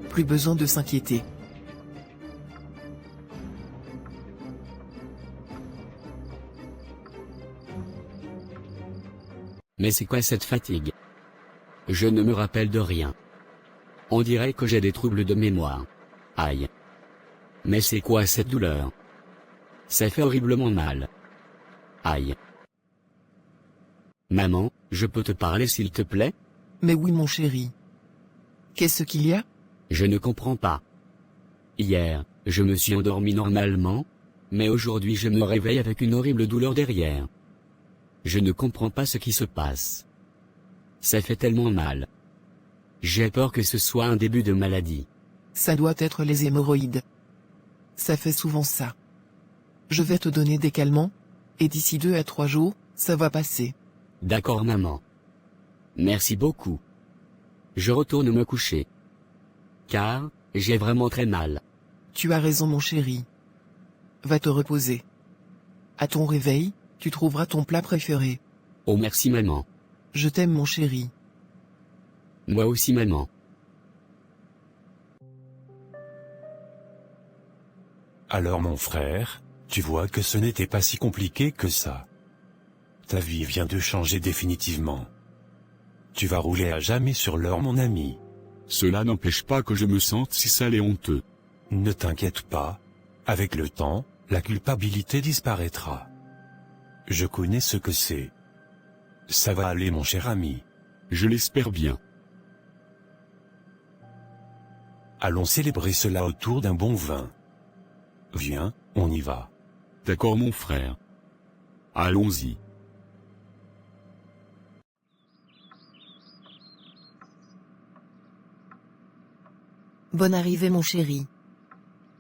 Plus besoin de s'inquiéter. Mais c'est quoi cette fatigue? Je ne me rappelle de rien. On dirait que j'ai des troubles de mémoire. Aïe. Mais c'est quoi cette douleur? Ça fait horriblement mal. Aïe. Maman, je peux te parler s'il te plaît? Mais oui mon chéri. Qu'est-ce qu'il y a? Je ne comprends pas. Hier, je me suis endormi normalement, mais aujourd'hui je me réveille avec une horrible douleur derrière. Je ne comprends pas ce qui se passe. Ça fait tellement mal. J'ai peur que ce soit un début de maladie. Ça doit être les hémorroïdes. Ça fait souvent ça. Je vais te donner des calmants, et d'ici 2 à 3 jours, ça va passer. D'accord maman. Merci beaucoup. Je retourne me coucher. Car, j'ai vraiment très mal. Tu as raison mon chéri. Va te reposer. À ton réveil, tu trouveras ton plat préféré. Oh merci maman. Je t'aime mon chéri. Moi aussi maman. Alors mon frère, tu vois que ce n'était pas si compliqué que ça. Ta vie vient de changer définitivement. Tu vas rouler à jamais sur l'or mon ami. Cela n'empêche pas que je me sente si sale et honteux. Ne t'inquiète pas, avec le temps, la culpabilité disparaîtra. Je connais ce que c'est. Ça va aller mon cher ami. Je l'espère bien. Allons célébrer cela autour d'un bon vin. Viens, on y va. D'accord mon frère. Allons-y. Bonne arrivée mon chéri.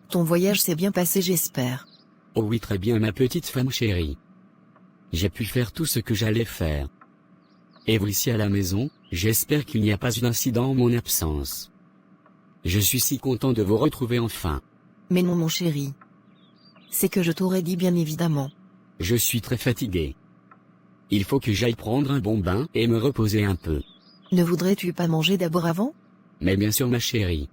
Ton voyage s'est bien passé j'espère. Oh oui très bien ma petite femme chérie. J'ai pu faire tout ce que j'allais faire. Et vous ici à la maison, j'espère qu'il n'y a pas eu d'incident en mon absence. Je suis si content de vous retrouver enfin. Mais non mon chéri. C'est que je t'aurais dit bien évidemment. Je suis très fatigué. Il faut que j'aille prendre un bon bain et me reposer un peu. Ne voudrais-tu pas manger d'abord avant? Mais bien sûr ma chérie.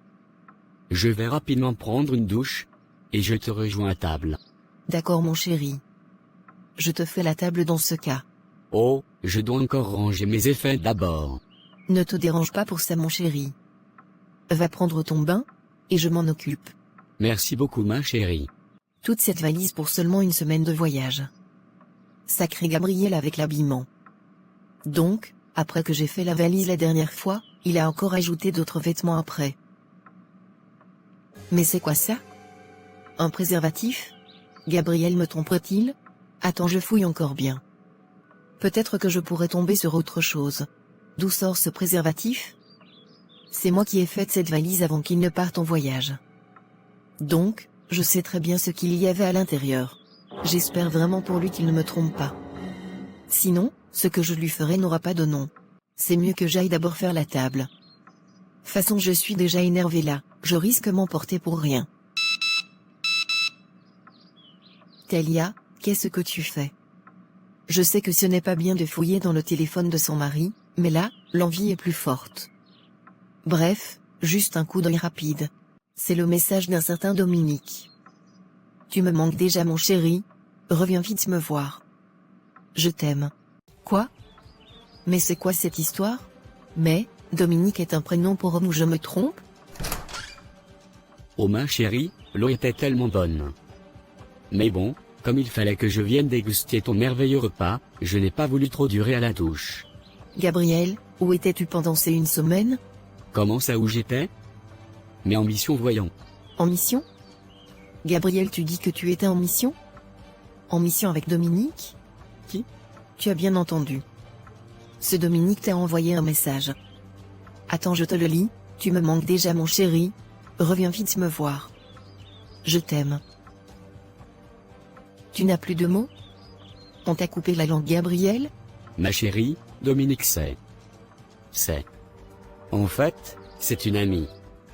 Je vais rapidement prendre une douche, et je te rejoins à table. D'accord mon chéri. Je te fais la table dans ce cas. Oh, je dois encore ranger mes effets d'abord. Ne te dérange pas pour ça mon chéri. Va prendre ton bain, et je m'en occupe. Merci beaucoup ma chérie. Toute cette valise pour seulement une semaine de voyage. Sacré Gabriel avec l'habillement. Donc, après que j'ai fait la valise la dernière fois, il a encore ajouté d'autres vêtements après. Mais c'est quoi ça? Un préservatif? Gabriel me trompe-t-il? Attends je fouille encore bien. Peut-être que je pourrais tomber sur autre chose. D'où sort ce préservatif? C'est moi qui ai fait cette valise avant qu'il ne parte en voyage. Donc, je sais très bien ce qu'il y avait à l'intérieur. J'espère vraiment pour lui qu'il ne me trompe pas. Sinon, ce que je lui ferai n'aura pas de nom. C'est mieux que j'aille d'abord faire la table. Façon, je suis déjà énervé là, je risque m'emporter pour rien. Talia, qu'est-ce que tu fais? Je sais que ce n'est pas bien de fouiller dans le téléphone de son mari, mais là, l'envie est plus forte. Bref, juste un coup d'œil rapide. C'est le message d'un certain Dominique. Tu me manques déjà mon chéri, reviens vite me voir. Je t'aime. Quoi? Mais c'est quoi cette histoire? Mais, Dominique est un prénom pour homme ou je me trompe? Oh ma chérie, l'eau était tellement bonne. Mais bon, comme il fallait que je vienne déguster ton merveilleux repas, je n'ai pas voulu trop durer à la douche. Gabriel, où étais-tu pendant ces une semaine? Comment ça où j'étais? Mais en mission voyons. En mission? Gabriel, tu dis que tu étais en mission? En mission avec Dominique? Qui? Tu as bien entendu. Ce Dominique t'a envoyé un message. Attends, je te le lis. Tu me manques déjà mon chéri. Reviens vite me voir. Je t'aime. Tu n'as plus de mots? On t'a coupé la langue, Gabriel? Ma chérie, Dominique c'est. En fait, c'est une amie.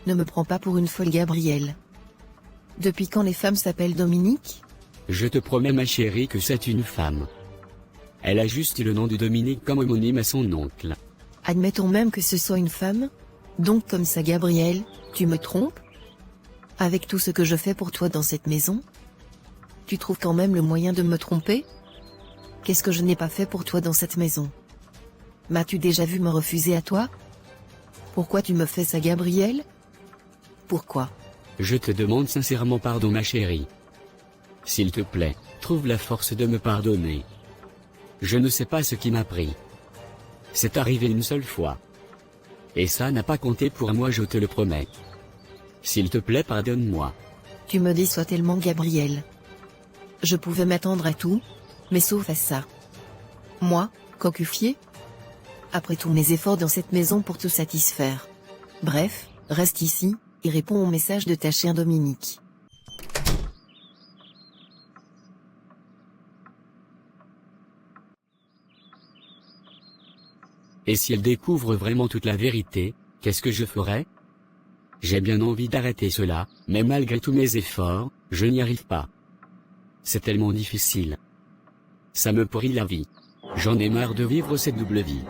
Ne me prends pas pour une folle, Gabriel. Depuis quand les femmes s'appellent Dominique? Je te promets ma chérie que c'est une femme. Elle a juste le nom de Dominique comme homonyme à son oncle. Admettons même que ce soit une femme. Donc comme ça, Gabriel, tu me trompes? Avec tout ce que je fais pour toi dans cette maison? Tu trouves quand même le moyen de me tromper? Qu'est-ce que je n'ai pas fait pour toi dans cette maison? M'as-tu déjà vu me refuser à toi? Pourquoi tu me fais ça, Gabriel? Pourquoi? Je te demande sincèrement pardon ma chérie. S'il te plaît, trouve la force de me pardonner. Je ne sais pas ce qui m'a pris. C'est arrivé une seule fois. Et ça n'a pas compté pour moi, je te le promets. S'il te plaît, pardonne-moi. Tu me déçois tellement, Gabriel. Je pouvais m'attendre à tout, mais sauf à ça. Moi, cocufier? Après tous mes efforts dans cette maison pour te satisfaire. Bref, reste ici, et réponds au message de ta chère Dominique. Et si elle découvre vraiment toute la vérité, qu'est-ce que je ferai? J'ai bien envie d'arrêter cela, mais malgré tous mes efforts, je n'y arrive pas. C'est tellement difficile. Ça me pourrit la vie. J'en ai marre de vivre cette double vie.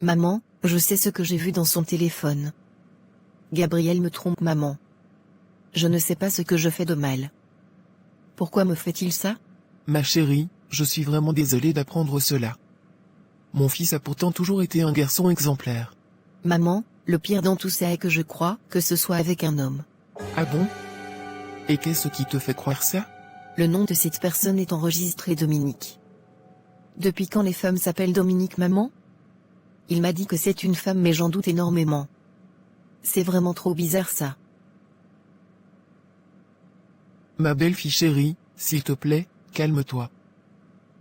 Maman, je sais ce que j'ai vu dans son téléphone. Gabriel me trompe, maman. Je ne sais pas ce que je fais de mal. Pourquoi me fait-il ça? Ma chérie, je suis vraiment désolé d'apprendre cela. Mon fils a pourtant toujours été un garçon exemplaire. Maman, le pire dans tout ça est que je crois que ce soit avec un homme. Ah bon? Et qu'est-ce qui te fait croire ça? Le nom de cette personne est enregistré Dominique. Depuis quand les femmes s'appellent Dominique, maman? Il m'a dit que c'est une femme, mais j'en doute énormément. C'est vraiment trop bizarre ça. Ma belle fille chérie, s'il te plaît, calme-toi.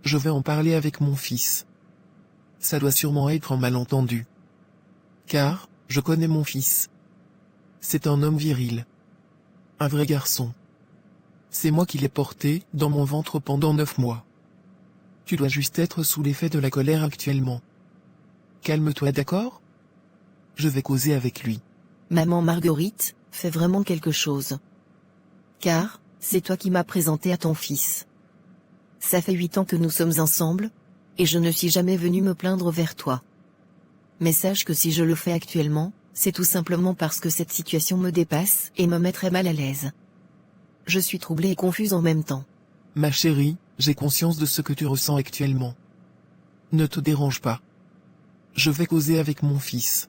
Je vais en parler avec mon fils. Ça doit sûrement être un malentendu. Car, je connais mon fils. C'est un homme viril. Un vrai garçon. C'est moi qui l'ai porté dans mon ventre pendant 9 mois. Tu dois juste être sous l'effet de la colère actuellement. Calme-toi, d'accord? Je vais causer avec lui. Maman Marguerite, fais vraiment quelque chose. Car, c'est toi qui m'as présenté à ton fils. Ça fait 8 ans que nous sommes ensemble, et je ne suis jamais venue me plaindre vers toi. Mais sache que si je le fais actuellement, c'est tout simplement parce que cette situation me dépasse et me met très mal à l'aise. Je suis troublée et confuse en même temps. Ma chérie, j'ai conscience de ce que tu ressens actuellement. Ne te dérange pas. Je vais causer avec mon fils.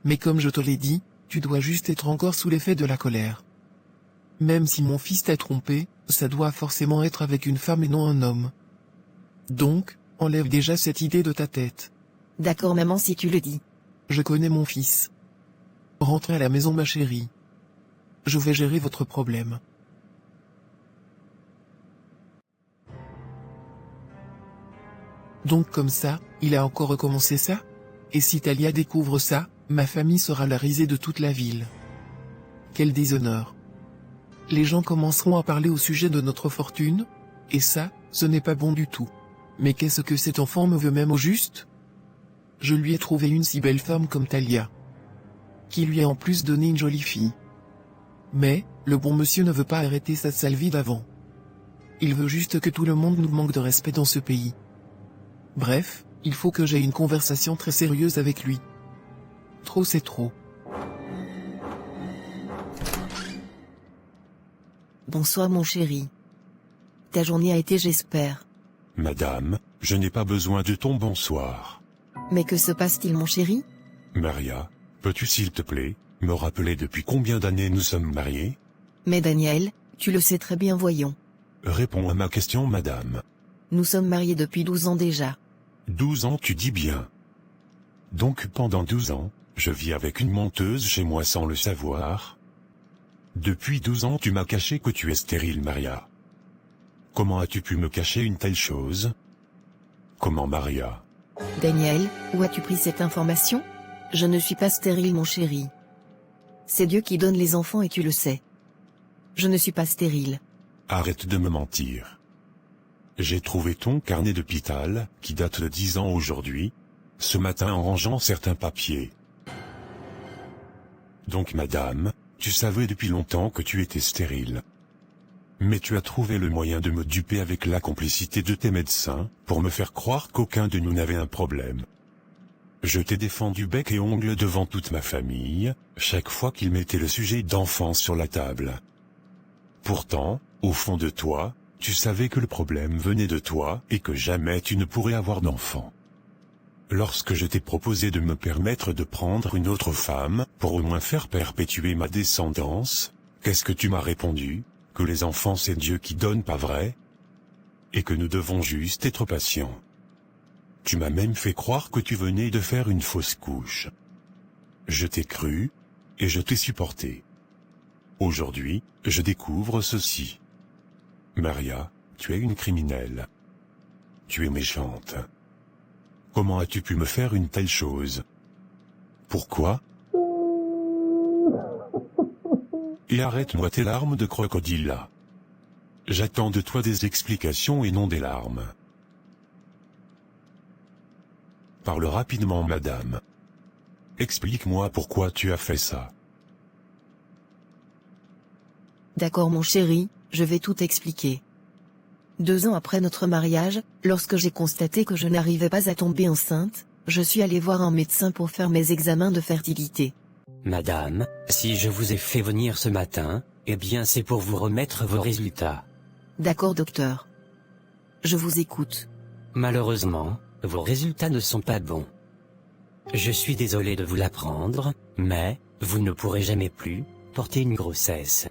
Mais comme je te l'ai dit, tu dois juste être encore sous l'effet de la colère. Même si mon fils t'a trompé, ça doit forcément être avec une femme et non un homme. Donc, enlève déjà cette idée de ta tête. D'accord maman, si tu le dis. Je connais mon fils. Rentrez à la maison ma chérie. Je vais gérer votre problème. Donc comme ça, il a encore recommencé ça? Et si Talia découvre ça, ma famille sera la risée de toute la ville. Quel déshonneur. Les gens commenceront à parler au sujet de notre fortune, et ça, ce n'est pas bon du tout. Mais qu'est-ce que cet enfant me veut même au juste? Je lui ai trouvé une si belle femme comme Talia, qui lui a en plus donné une jolie fille. Mais, le bon monsieur ne veut pas arrêter sa sale vie d'avant. Il veut juste que tout le monde nous manque de respect dans ce pays. Bref, il faut que j'aie une conversation très sérieuse avec lui. Trop c'est trop. Bonsoir mon chéri. Ta journée a été, j'espère. Madame, je n'ai pas besoin de ton bonsoir. Mais que se passe-t-il mon chéri? Maria, peux-tu s'il te plaît, me rappeler depuis combien d'années nous sommes mariés? Mais Daniel, tu le sais très bien, voyons. Réponds à ma question, madame. Nous sommes mariés depuis 12 ans déjà. 12 ans, tu dis bien. Donc pendant 12 ans, je vis avec une menteuse chez moi sans le savoir. Depuis 12 ans, tu m'as caché que tu es stérile, Maria. Comment as-tu pu me cacher une telle chose? Comment, Maria? Daniel, où as-tu pris cette information? Je ne suis pas stérile mon chéri. C'est Dieu qui donne les enfants et tu le sais. Je ne suis pas stérile. Arrête de me mentir. J'ai trouvé ton carnet d'hôpital, qui date de 10 ans aujourd'hui, ce matin en rangeant certains papiers. Donc madame, tu savais depuis longtemps que tu étais stérile. Mais tu as trouvé le moyen de me duper avec la complicité de tes médecins, pour me faire croire qu'aucun de nous n'avait un problème. Je t'ai défendu bec et ongles devant toute ma famille, chaque fois qu'ils mettaient le sujet d'enfant sur la table. Pourtant, au fond de toi, tu savais que le problème venait de toi et que jamais tu ne pourrais avoir d'enfant. Lorsque je t'ai proposé de me permettre de prendre une autre femme, pour au moins faire perpétuer ma descendance, qu'est-ce que tu m'as répondu? Que les enfants c'est Dieu qui donne, pas vrai? Et que nous devons juste être patients. Tu m'as même fait croire que tu venais de faire une fausse couche. Je t'ai cru, et je t'ai supporté. Aujourd'hui, je découvre ceci. Maria, tu es une criminelle. Tu es méchante. Comment as-tu pu me faire une telle chose? Pourquoi? Et arrête-moi tes larmes de crocodile là. J'attends de toi des explications et non des larmes. Parle rapidement, madame. Explique-moi pourquoi tu as fait ça. D'accord mon chéri, je vais tout expliquer. 2 ans après notre mariage, lorsque j'ai constaté que je n'arrivais pas à tomber enceinte, je suis allé voir un médecin pour faire mes examens de fertilité. Madame, si je vous ai fait venir ce matin, eh bien c'est pour vous remettre vos résultats. D'accord docteur. Je vous écoute. Malheureusement, vos résultats ne sont pas bons. Je suis désolé de vous l'apprendre, mais, vous ne pourrez jamais plus, porter une grossesse.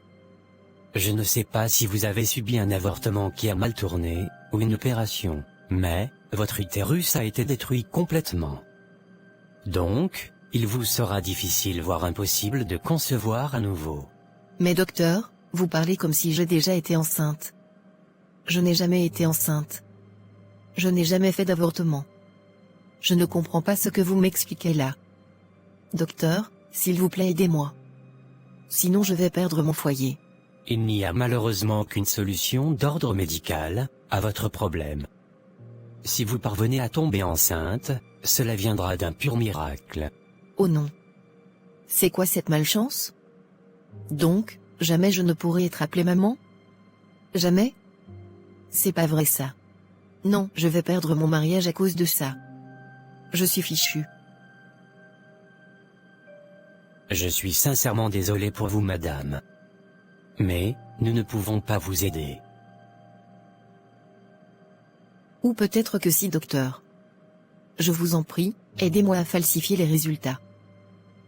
Je ne sais pas si vous avez subi un avortement qui a mal tourné, ou une opération, mais, votre utérus a été détruit complètement. Donc, il vous sera difficile voire impossible de concevoir à nouveau. Mais docteur, vous parlez comme si j'ai déjà été enceinte. Je n'ai jamais été enceinte. Je n'ai jamais fait d'avortement. Je ne comprends pas ce que vous m'expliquez là. Docteur, s'il vous plaît aidez-moi. Sinon je vais perdre mon foyer. Il n'y a malheureusement qu'une solution d'ordre médical à votre problème. Si vous parvenez à tomber enceinte, cela viendra d'un pur miracle. Oh non. C'est quoi cette malchance? Donc, jamais je ne pourrai être appelée maman? Jamais? C'est pas vrai ça. Non, je vais perdre mon mariage à cause de ça. Je suis fichue. Je suis sincèrement désolé pour vous, madame. Mais, nous ne pouvons pas vous aider. Ou peut-être que si, docteur. Je vous en prie, aidez-moi à falsifier les résultats.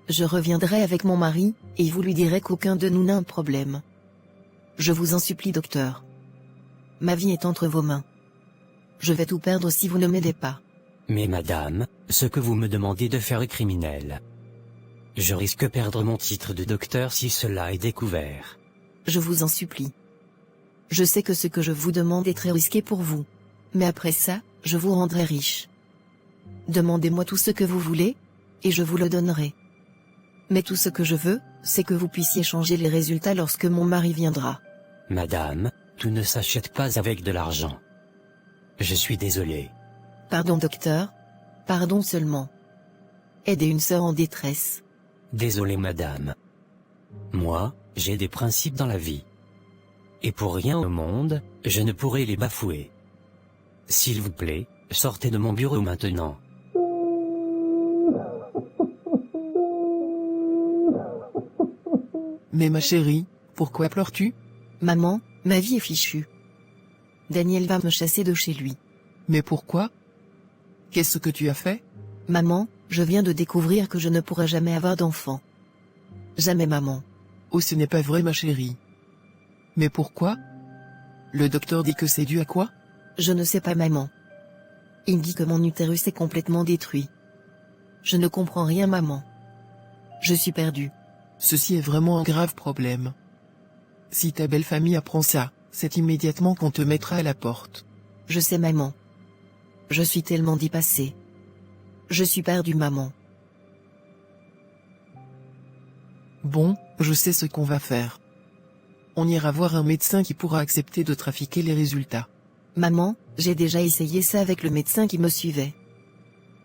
Je reviendrai avec mon mari, et vous lui direz qu'aucun de nous n'a un problème. Je vous en supplie, docteur. Ma vie est entre vos mains. Je vais tout perdre si vous ne m'aidez pas. Mais madame, ce que vous me demandez de faire est criminel. Je risque de perdre mon titre de docteur si cela est découvert. Je vous en supplie. Je sais que ce que je vous demande est très risqué pour vous. Mais après ça, je vous rendrai riche. Demandez-moi tout ce que vous voulez, et je vous le donnerai. Mais tout ce que je veux, c'est que vous puissiez changer les résultats lorsque mon mari viendra. Madame, tout ne s'achète pas avec de l'argent. Je suis désolé. Pardon docteur, pardon seulement. Aidez une sœur en détresse. Désolé madame. Moi, j'ai des principes dans la vie. Et pour rien au monde, je ne pourrai les bafouer. S'il vous plaît, sortez de mon bureau maintenant. Mais ma chérie, pourquoi pleures-tu? Maman, ma vie est fichue. Daniel va me chasser de chez lui. Mais pourquoi? Qu'est-ce que tu as fait? Maman, je viens de découvrir que je ne pourrai jamais avoir d'enfant. Jamais maman. Oh, ce n'est pas vrai ma chérie. Mais pourquoi? Le docteur dit que c'est dû à quoi? Je ne sais pas maman. Il dit que mon utérus est complètement détruit. Je ne comprends rien maman. Je suis perdue. Ceci est vraiment un grave problème. Si ta belle famille apprend ça, c'est immédiatement qu'on te mettra à la porte. Je sais maman. Je suis tellement dépassée. Je suis perdue maman. Bon, je sais ce qu'on va faire. On ira voir un médecin qui pourra accepter de trafiquer les résultats. Maman, j'ai déjà essayé ça avec le médecin qui me suivait.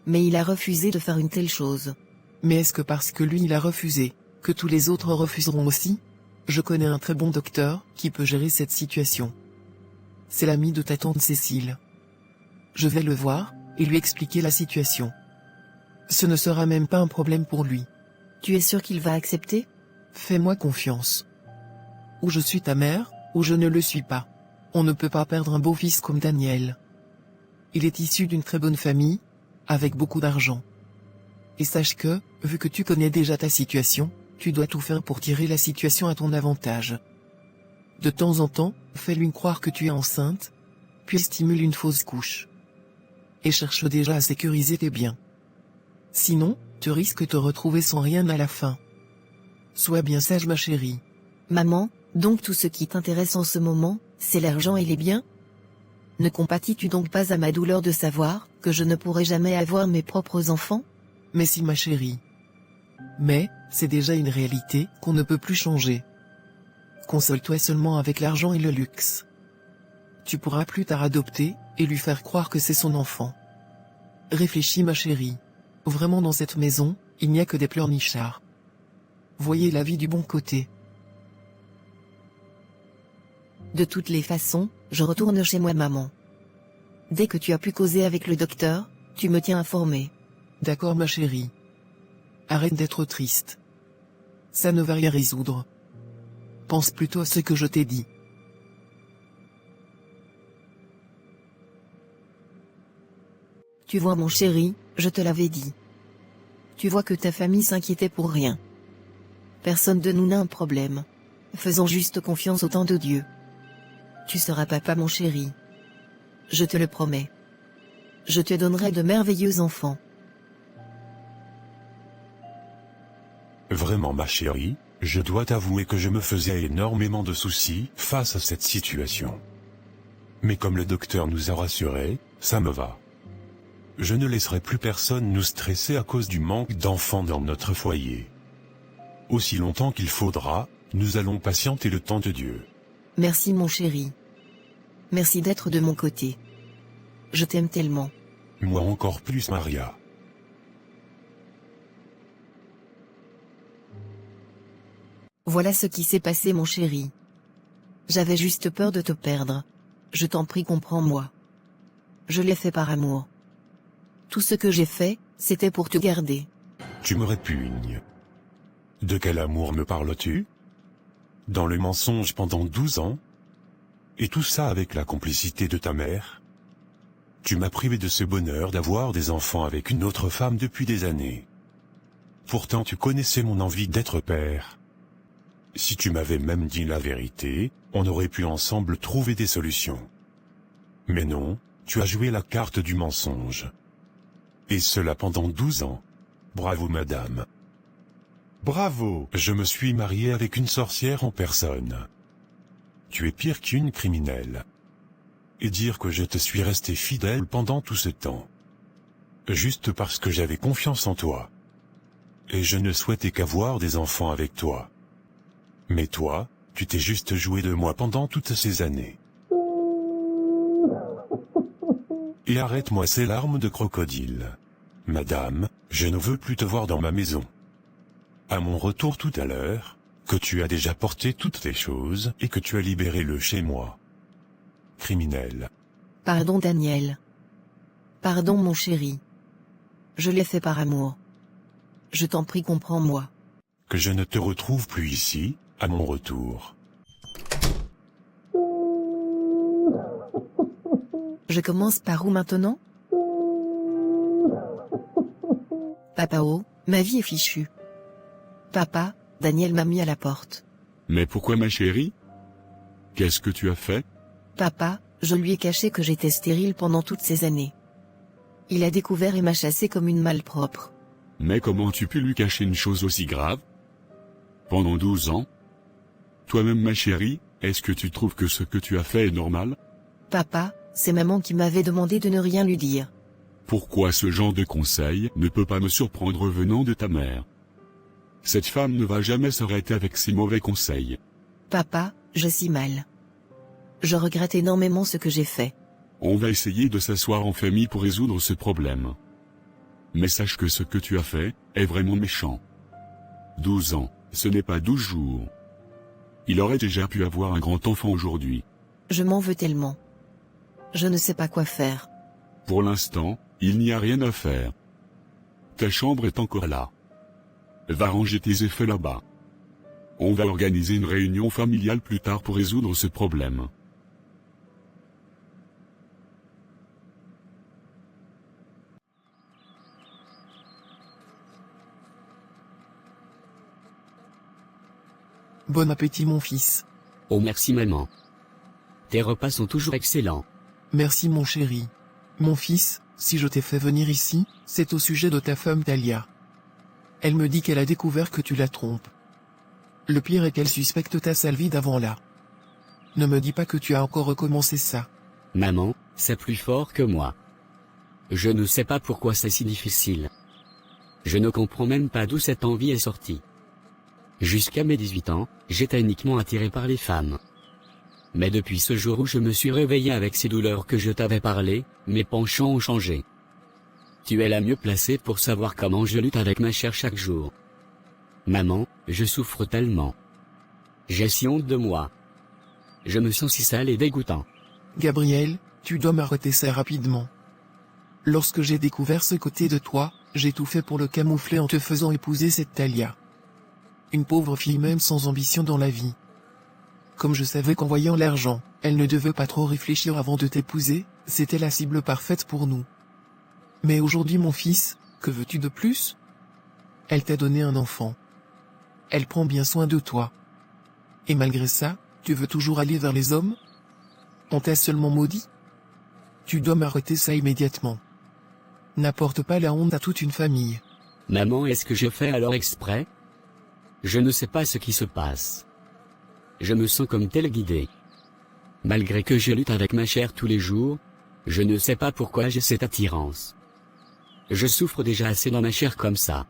Mais il a refusé de faire une telle chose. Mais est-ce que parce que lui il a refusé, que tous les autres refuseront aussi? Je connais un très bon docteur qui peut gérer cette situation. C'est l'ami de ta tante Cécile. Je vais le voir et lui expliquer la situation. Ce ne sera même pas un problème pour lui. Tu es sûr qu'il va accepter? Fais-moi confiance. Ou je suis ta mère, ou je ne le suis pas. On ne peut pas perdre un beau fils comme Daniel. Il est issu d'une très bonne famille, avec beaucoup d'argent. Et sache que, vu que tu connais déjà ta situation, tu dois tout faire pour tirer la situation à ton avantage. De temps en temps, fais-lui croire que tu es enceinte, puis stimule une fausse couche. Et cherche déjà à sécuriser tes biens. Sinon, tu risques de te retrouver sans rien à la fin. Sois bien sage ma chérie. Maman, donc tout ce qui t'intéresse en ce moment, c'est l'argent et les biens? Ne compatis-tu donc pas à ma douleur de savoir que je ne pourrai jamais avoir mes propres enfants? Mais si ma chérie. Mais, c'est déjà une réalité qu'on ne peut plus changer. Console-toi seulement avec l'argent et le luxe. Tu pourras plus tard adopter, et lui faire croire que c'est son enfant. Réfléchis ma chérie. Vraiment dans cette maison, il n'y a que des pleurnichards. Voyez la vie du bon côté. De toutes les façons, je retourne chez moi maman. Dès que tu as pu causer avec le docteur, tu me tiens informé. D'accord ma chérie. Arrête d'être triste. Ça ne va rien résoudre. Pense plutôt à ce que je t'ai dit. Tu vois mon chéri, je te l'avais dit. Tu vois que ta famille s'inquiétait pour rien. Personne de nous n'a un problème. Faisons juste confiance au temps de Dieu. Tu seras papa mon chéri. Je te le promets. Je te donnerai de merveilleux enfants. Vraiment ma chérie, je dois t'avouer que je me faisais énormément de soucis face à cette situation. Mais comme le docteur nous a rassurés, ça me va. Je ne laisserai plus personne nous stresser à cause du manque d'enfants dans notre foyer. Aussi longtemps qu'il faudra, nous allons patienter le temps de Dieu. Merci mon chéri. Merci d'être de mon côté. Je t'aime tellement. Moi encore plus Maria. Voilà ce qui s'est passé mon chéri. J'avais juste peur de te perdre. Je t'en prie comprends-moi. Je l'ai fait par amour. Tout ce que j'ai fait, c'était pour te garder. Tu me répugnes. De quel amour me parles-tu? Dans le mensonge pendant 12 ans? Et tout ça avec la complicité de ta mère? Tu m'as privé de ce bonheur d'avoir des enfants avec une autre femme depuis des années. Pourtant tu connaissais mon envie d'être père. Si tu m'avais même dit la vérité, on aurait pu ensemble trouver des solutions. Mais non, tu as joué la carte du mensonge. Et cela pendant 12 ans. Bravo madame. Bravo, je me suis marié avec une sorcière en personne. Tu es pire qu'une criminelle. et dire que je te suis resté fidèle pendant tout ce temps. Juste parce que j'avais confiance en toi. Et je ne souhaitais qu'avoir des enfants avec toi. Mais toi, tu t'es juste joué de moi pendant toutes ces années. Et arrête-moi ces larmes de crocodile. Madame, je ne veux plus te voir dans ma maison. À mon retour tout à l'heure, que tu as déjà porté toutes les choses et que tu as libéré le chez moi. Criminel. Pardon Daniel. Pardon mon chéri. Je l'ai fait par amour. Je t'en prie, comprends-moi. Que je ne te retrouve plus ici, à mon retour. Je commence par où maintenant? Papa oh, ma vie est fichue. Papa, Daniel m'a mis à la porte. Mais pourquoi ma chérie? Qu'est-ce que tu as fait? Papa, je lui ai caché que j'étais stérile pendant toutes ces années. Il a découvert et m'a chassé comme une malpropre. Mais comment tu peux lui cacher une chose aussi grave? Pendant 12 ans? Toi-même ma chérie, est-ce que tu trouves que ce que tu as fait est normal? Papa, c'est maman qui m'avait demandé de ne rien lui dire. Pourquoi ce genre de conseil ne peut pas me surprendre venant de ta mère? Cette femme ne va jamais s'arrêter avec ses mauvais conseils. Papa, je suis mal. Je regrette énormément ce que j'ai fait. On va essayer de s'asseoir en famille pour résoudre ce problème. Mais sache que ce que tu as fait est vraiment méchant. 12 ans, ce n'est pas 12 jours. Il aurait déjà pu avoir un grand enfant aujourd'hui. Je m'en veux tellement. Je ne sais pas quoi faire. Pour l'instant, il n'y a rien à faire. Ta chambre est encore là. Va ranger tes effets là-bas. On va organiser une réunion familiale plus tard pour résoudre ce problème. Bon appétit mon fils. Oh merci maman. Tes repas sont toujours excellents. Merci mon chéri. Mon fils, si je t'ai fait venir ici, c'est au sujet de ta femme Talia. Elle me dit qu'elle a découvert que tu la trompes. Le pire est qu'elle suspecte ta sale vie d'avant là. Ne me dis pas que tu as encore recommencé ça. Maman, c'est plus fort que moi. Je ne sais pas pourquoi c'est si difficile. Je ne comprends même pas d'où cette envie est sortie. Jusqu'à mes 18 ans, j'étais uniquement attiré par les femmes. Mais depuis ce jour où je me suis réveillé avec ces douleurs que je t'avais parlé, mes penchants ont changé. Tu es la mieux placée pour savoir comment je lutte avec ma chair chaque jour. Maman, je souffre tellement. J'ai si honte de moi. Je me sens si sale et dégoûtant. Gabriel, tu dois m'arrêter ça rapidement. Lorsque j'ai découvert ce côté de toi, j'ai tout fait pour le camoufler en te faisant épouser cette Talia. Une pauvre fille même sans ambition dans la vie. Comme je savais qu'en voyant l'argent, elle ne devait pas trop réfléchir avant de t'épouser, c'était la cible parfaite pour nous. Mais aujourd'hui mon fils, que veux-tu de plus? Elle t'a donné un enfant. Elle prend bien soin de toi. Et malgré ça, tu veux toujours aller vers les hommes? On t'a seulement maudit? Tu dois m'arrêter ça immédiatement. N'apporte pas la honte à toute une famille. Maman, est-ce que je fais alors exprès? Je ne sais pas ce qui se passe. Je me sens comme téléguidé. Malgré que je lutte avec ma chair tous les jours, je ne sais pas pourquoi j'ai cette attirance. Je souffre déjà assez dans ma chair comme ça.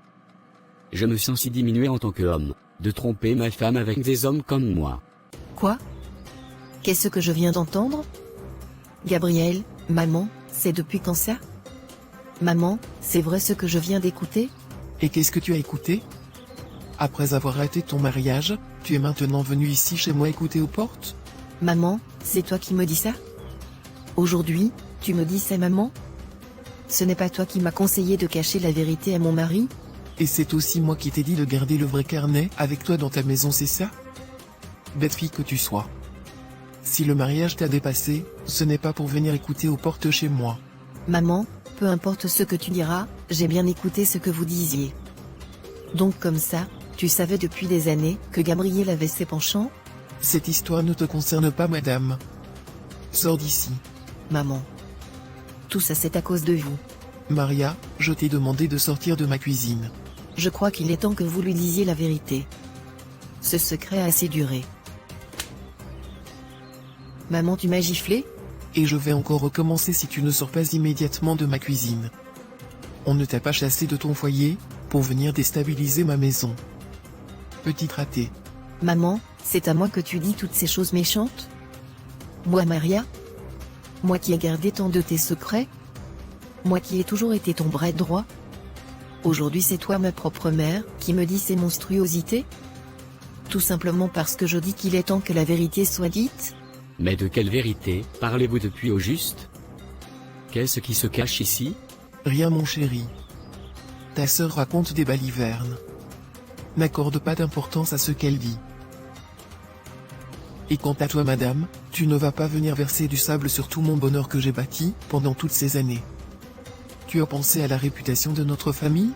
Je me sens si diminué en tant qu'homme, de tromper ma femme avec des hommes comme moi. Quoi? Qu'est-ce que je viens d'entendre? Gabriel, maman, c'est depuis quand ça? Maman, c'est vrai ce que je viens d'écouter? Et qu'est-ce que tu as écouté? Après avoir raté ton mariage, tu es maintenant venu ici chez moi écouter aux portes? Maman, c'est toi qui me dis ça? Aujourd'hui, tu me dis ça maman? Ce n'est pas toi qui m'as conseillé de cacher la vérité à mon mari? Et c'est aussi moi qui t'ai dit de garder le vrai carnet avec toi dans ta maison, c'est ça? Bête fille que tu sois. Si le mariage t'a dépassé, ce n'est pas pour venir écouter aux portes chez moi. Maman, peu importe ce que tu diras, j'ai bien écouté ce que vous disiez. Donc comme ça, tu savais depuis des années que Gabriel avait ses penchants? Cette histoire ne te concerne pas, madame. Sors d'ici. Maman. Tout ça c'est à cause de vous. Maria, je t'ai demandé de sortir de ma cuisine. Je crois qu'il est temps que vous lui disiez la vérité. Ce secret a assez duré. Maman, tu m'as giflé? Et je vais encore recommencer si tu ne sors pas immédiatement de ma cuisine. On ne t'a pas chassé de ton foyer, pour venir déstabiliser ma maison. Petit raté. Maman, c'est à moi que tu dis toutes ces choses méchantes? Moi Maria? Moi qui ai gardé tant de tes secrets? Moi qui ai toujours été ton bras droit? Aujourd'hui c'est toi ma propre mère, qui me dit ces monstruosités? Tout simplement parce que je dis qu'il est temps que la vérité soit dite? Mais de quelle vérité parlez-vous depuis au juste? Qu'est-ce qui se cache ici? Rien mon chéri. Ta sœur raconte des balivernes. N'accorde pas d'importance à ce qu'elle dit. Et quant à toi madame, tu ne vas pas venir verser du sable sur tout mon bonheur que j'ai bâti, pendant toutes ces années. Tu as pensé à la réputation de notre famille?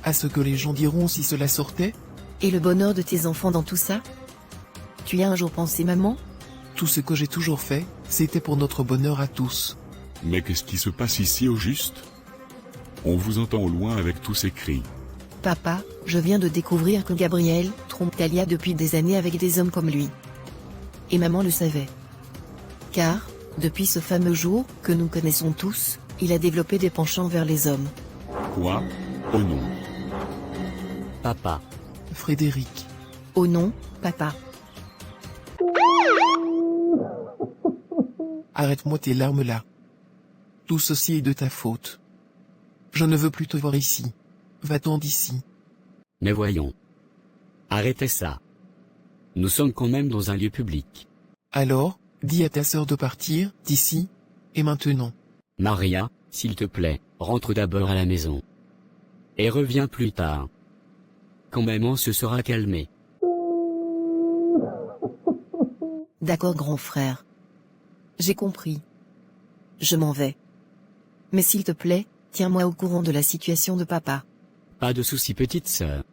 À ce que les gens diront si cela sortait? Et le bonheur de tes enfants dans tout ça? Tu y as un jour pensé maman? Tout ce que j'ai toujours fait, c'était pour notre bonheur à tous. Mais qu'est-ce qui se passe ici au juste? On vous entend au loin avec tous ces cris. Papa, je viens de découvrir que Gabriel trompe Talia depuis des années avec des hommes comme lui. Et maman le savait. Car, depuis ce fameux jour, que nous connaissons tous, il a développé des penchants vers les hommes. Quoi? Oh non. Papa. Frédéric. Oh non, papa. Arrête-moi tes larmes là. Tout ceci est de ta faute. Je ne veux plus te voir ici. Va-t'en d'ici. Mais voyons. Arrêtez ça. Nous sommes quand même dans un lieu public. Alors, dis à ta sœur de partir, d'ici, et maintenant. Maria, s'il te plaît, rentre d'abord à la maison. Et reviens plus tard. Quand maman se sera calmée. D'accord grand frère. J'ai compris. Je m'en vais. Mais s'il te plaît, tiens-moi au courant de la situation de papa. Pas de souci petite sœur.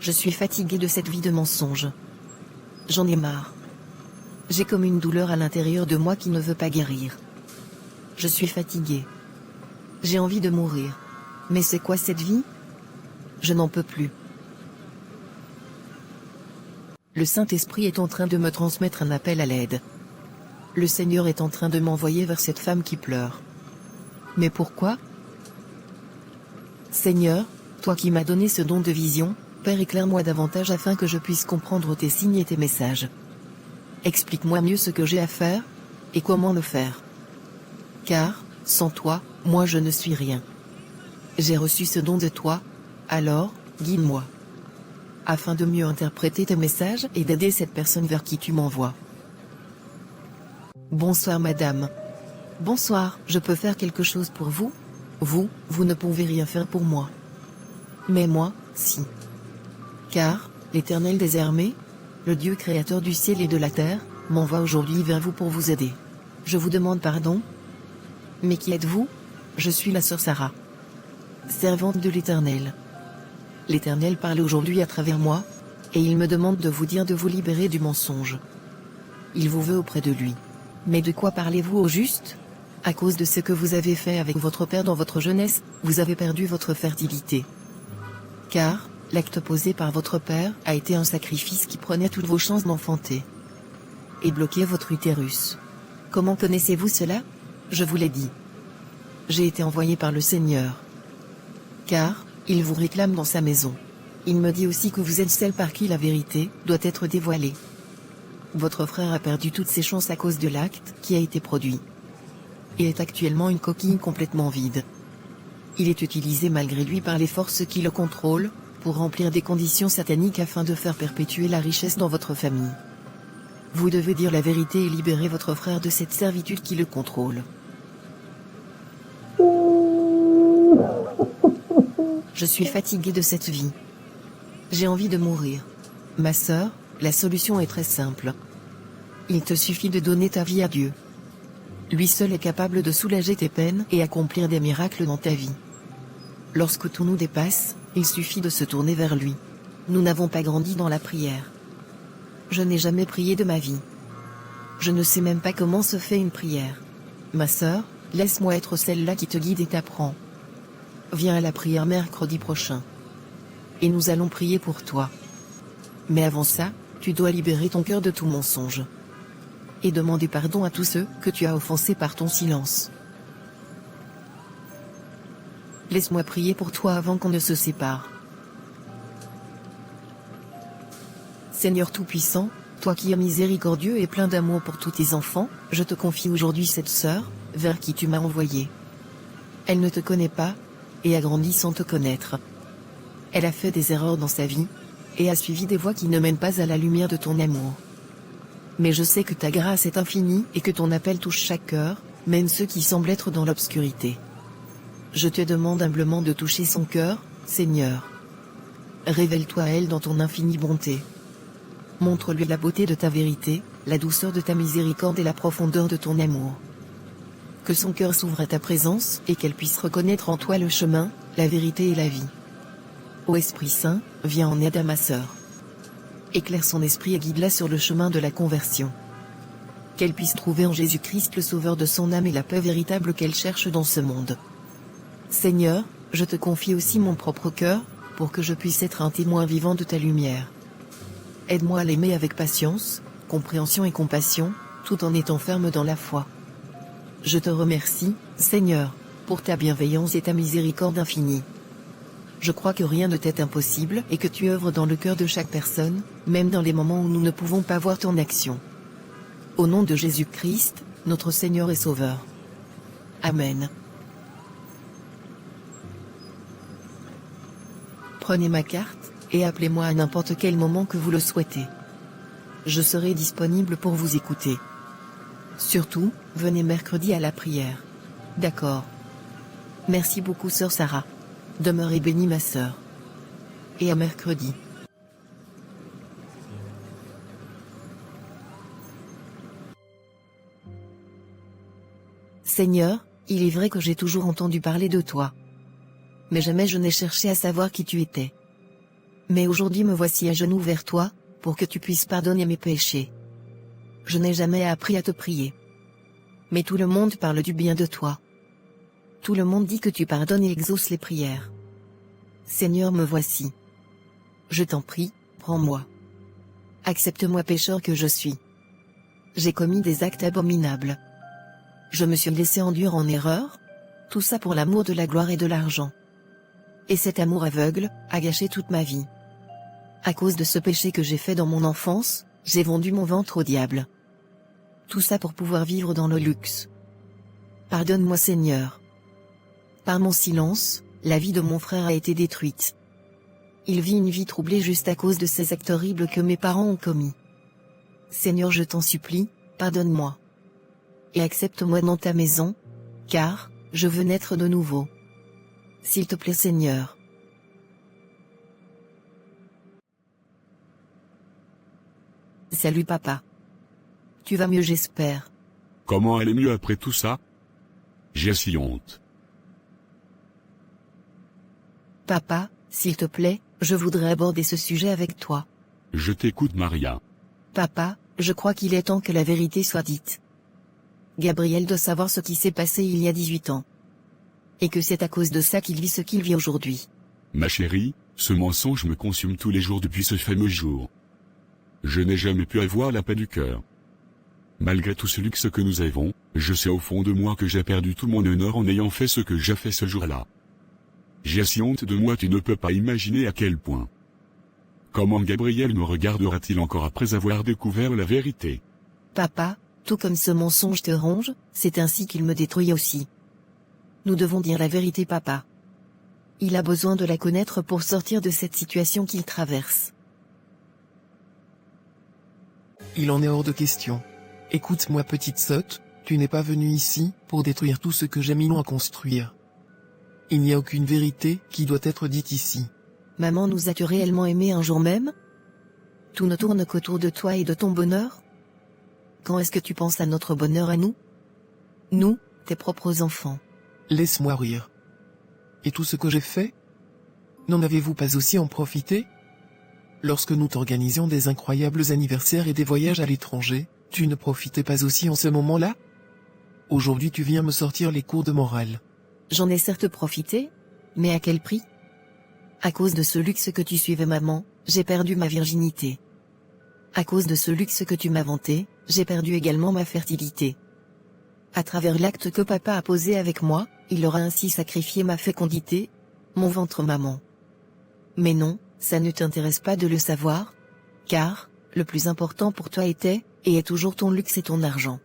Je suis fatiguée de cette vie de mensonge. J'en ai marre. J'ai comme une douleur à l'intérieur de moi qui ne veut pas guérir. Je suis fatiguée. J'ai envie de mourir. Mais c'est quoi cette vie? Je n'en peux plus. Le Saint-Esprit est en train de me transmettre un appel à l'aide. Le Seigneur est en train de m'envoyer vers cette femme qui pleure. Mais pourquoi? Seigneur, toi qui m'as donné ce don de vision, Père, éclaire-moi davantage afin que je puisse comprendre tes signes et tes messages. Explique-moi mieux ce que j'ai à faire, et comment le faire. Car, sans toi, moi je ne suis rien. J'ai reçu ce don de toi, alors, guide-moi. Afin de mieux interpréter tes messages et d'aider cette personne vers qui tu m'envoies. Bonsoir madame. Bonsoir, je peux faire quelque chose pour vous? Vous ne pouvez rien faire pour moi. Mais moi, si. Car, l'Éternel des armées, le Dieu créateur du ciel et de la terre, m'envoie aujourd'hui vers vous pour vous aider. Je vous demande pardon. Mais qui êtes-vous? Je suis la sœur Sarah, servante de l'Éternel. L'Éternel parle aujourd'hui à travers moi, et il me demande de vous dire de vous libérer du mensonge. Il vous veut auprès de lui. Mais de quoi parlez-vous au juste? À cause de ce que vous avez fait avec votre père dans votre jeunesse, vous avez perdu votre fertilité. Car, l'acte posé par votre père a été un sacrifice qui prenait toutes vos chances d'enfanter. Et bloquait votre utérus. Comment connaissez-vous cela? Je vous l'ai dit. J'ai été envoyé par le Seigneur. Car, il vous réclame dans sa maison. Il me dit aussi que vous êtes celle par qui la vérité doit être dévoilée. Votre frère a perdu toutes ses chances à cause de l'acte qui a été produit. Et est actuellement une coquille complètement vide. Il est utilisé malgré lui par les forces qui le contrôlent, pour remplir des conditions sataniques afin de faire perpétuer la richesse dans votre famille. Vous devez dire la vérité et libérer votre frère de cette servitude qui le contrôle. Je suis fatiguée de cette vie. J'ai envie de mourir. Ma sœur, la solution est très simple. Il te suffit de donner ta vie à Dieu. Lui seul est capable de soulager tes peines et accomplir des miracles dans ta vie. Lorsque tout nous dépasse, il suffit de se tourner vers lui. Nous n'avons pas grandi dans la prière. Je n'ai jamais prié de ma vie. Je ne sais même pas comment se fait une prière. Ma sœur, laisse-moi être celle-là qui te guide et t'apprend. Viens à la prière mercredi prochain. Et nous allons prier pour toi. Mais avant ça, Tu dois libérer ton cœur de tout mensonge. Et demander pardon à tous ceux que tu as offensés par ton silence. Laisse-moi prier pour toi avant qu'on ne se sépare. Seigneur Tout-Puissant, toi qui es miséricordieux et plein d'amour pour tous tes enfants, je te confie aujourd'hui cette sœur, vers qui tu m'as envoyé. Elle ne te connaît pas, et a grandi sans te connaître. Elle a fait des erreurs dans sa vie, et a suivi des voies qui ne mènent pas à la lumière de ton amour. Mais je sais que ta grâce est infinie et que ton appel touche chaque cœur, même ceux qui semblent être dans l'obscurité. Je te demande humblement de toucher son cœur, Seigneur. Révèle-toi à elle dans ton infinie bonté. Montre-lui la beauté de ta vérité, la douceur de ta miséricorde et la profondeur de ton amour. Que son cœur s'ouvre à ta présence et qu'elle puisse reconnaître en toi le chemin, la vérité et la vie. Ô Esprit Saint, viens en aide à ma sœur. Éclaire son esprit et guide-la sur le chemin de la conversion. Qu'elle puisse trouver en Jésus-Christ le sauveur de son âme et la paix véritable qu'elle cherche dans ce monde. Seigneur, je te confie aussi mon propre cœur, pour que je puisse être un témoin vivant de ta lumière. Aide-moi à l'aimer avec patience, compréhension et compassion, tout en étant ferme dans la foi. Je te remercie, Seigneur, pour ta bienveillance et ta miséricorde infinie. Je crois que rien ne t'est impossible et que tu œuvres dans le cœur de chaque personne, même dans les moments où nous ne pouvons pas voir ton action. Au nom de Jésus-Christ, notre Seigneur et Sauveur. Amen. Prenez ma carte, et appelez-moi à n'importe quel moment que vous le souhaitez. Je serai disponible pour vous écouter. Surtout, venez mercredi à la prière. D'accord. Merci beaucoup sœur Sarah. Demeurez bénie ma sœur. Et à mercredi. Seigneur, il est vrai que j'ai toujours entendu parler de toi. Mais jamais je n'ai cherché à savoir qui tu étais. Mais aujourd'hui me voici à genoux vers toi, pour que tu puisses pardonner mes péchés. Je n'ai jamais appris à te prier. Mais tout le monde parle du bien de toi. Tout le monde dit que tu pardonnes et exauces les prières. Seigneur, me voici. Je t'en prie, prends-moi. Accepte-moi pécheur que je suis. J'ai commis des actes abominables. Je me suis laissé enduire en erreur, tout ça pour l'amour de la gloire et de l'argent. Et cet amour aveugle a gâché toute ma vie. À cause de ce péché que j'ai fait dans mon enfance, j'ai vendu mon ventre au diable. Tout ça pour pouvoir vivre dans le luxe. Pardonne-moi Seigneur. Par mon silence, la vie de mon frère a été détruite. Il vit une vie troublée juste à cause de ces actes horribles que mes parents ont commis. Seigneur, je t'en supplie, pardonne-moi. Et accepte-moi dans ta maison, car je veux naître de nouveau. S'il te plaît Seigneur. Salut papa. Tu vas mieux j'espère. Comment aller mieux après tout ça? J'ai si honte. Papa, s'il te plaît, je voudrais aborder ce sujet avec toi. Je t'écoute Maria. Papa, je crois qu'il est temps que la vérité soit dite. Gabriel doit savoir ce qui s'est passé il y a 18 ans. Et que c'est à cause de ça qu'il vit ce qu'il vit aujourd'hui. Ma chérie, ce mensonge me consume tous les jours depuis ce fameux jour. Je n'ai jamais pu avoir la paix du cœur. Malgré tout ce luxe que nous avons, je sais au fond de moi que j'ai perdu tout mon honneur en ayant fait ce que j'ai fait ce jour-là. J'ai si honte de moi, tu ne peux pas imaginer à quel point. Comment Gabriel me regardera-t-il encore après avoir découvert la vérité? Papa, tout comme ce mensonge te ronge, c'est ainsi qu'il me détruit aussi. Nous devons dire la vérité papa. Il a besoin de la connaître pour sortir de cette situation qu'il traverse. Il en est hors de question. Écoute-moi petite sotte, tu n'es pas venue ici pour détruire tout ce que j'ai mis long à construire. Il n'y a aucune vérité qui doit être dite ici. Maman, nous as-tu réellement aimé un jour même? Tout ne tourne qu'autour de toi et de ton bonheur? Quand est-ce que tu penses à notre bonheur à nous? Nous, tes propres enfants. Laisse-moi rire. Et tout ce que j'ai fait? N'en avez-vous pas aussi en profité? Lorsque nous t'organisions des incroyables anniversaires et des voyages à l'étranger, tu ne profitais pas aussi en ce moment-là? Aujourd'hui tu viens me sortir les cours de morale. J'en ai certes profité, mais à quel prix? À cause de ce luxe que tu suivais maman, j'ai perdu ma virginité. À cause de ce luxe que tu m'as vanté, j'ai perdu également ma fertilité. À travers l'acte que papa a posé avec moi, il aura ainsi sacrifié ma fécondité, mon ventre maman. Mais non, ça ne t'intéresse pas de le savoir, car, le plus important pour toi était, et est toujours ton luxe et ton argent.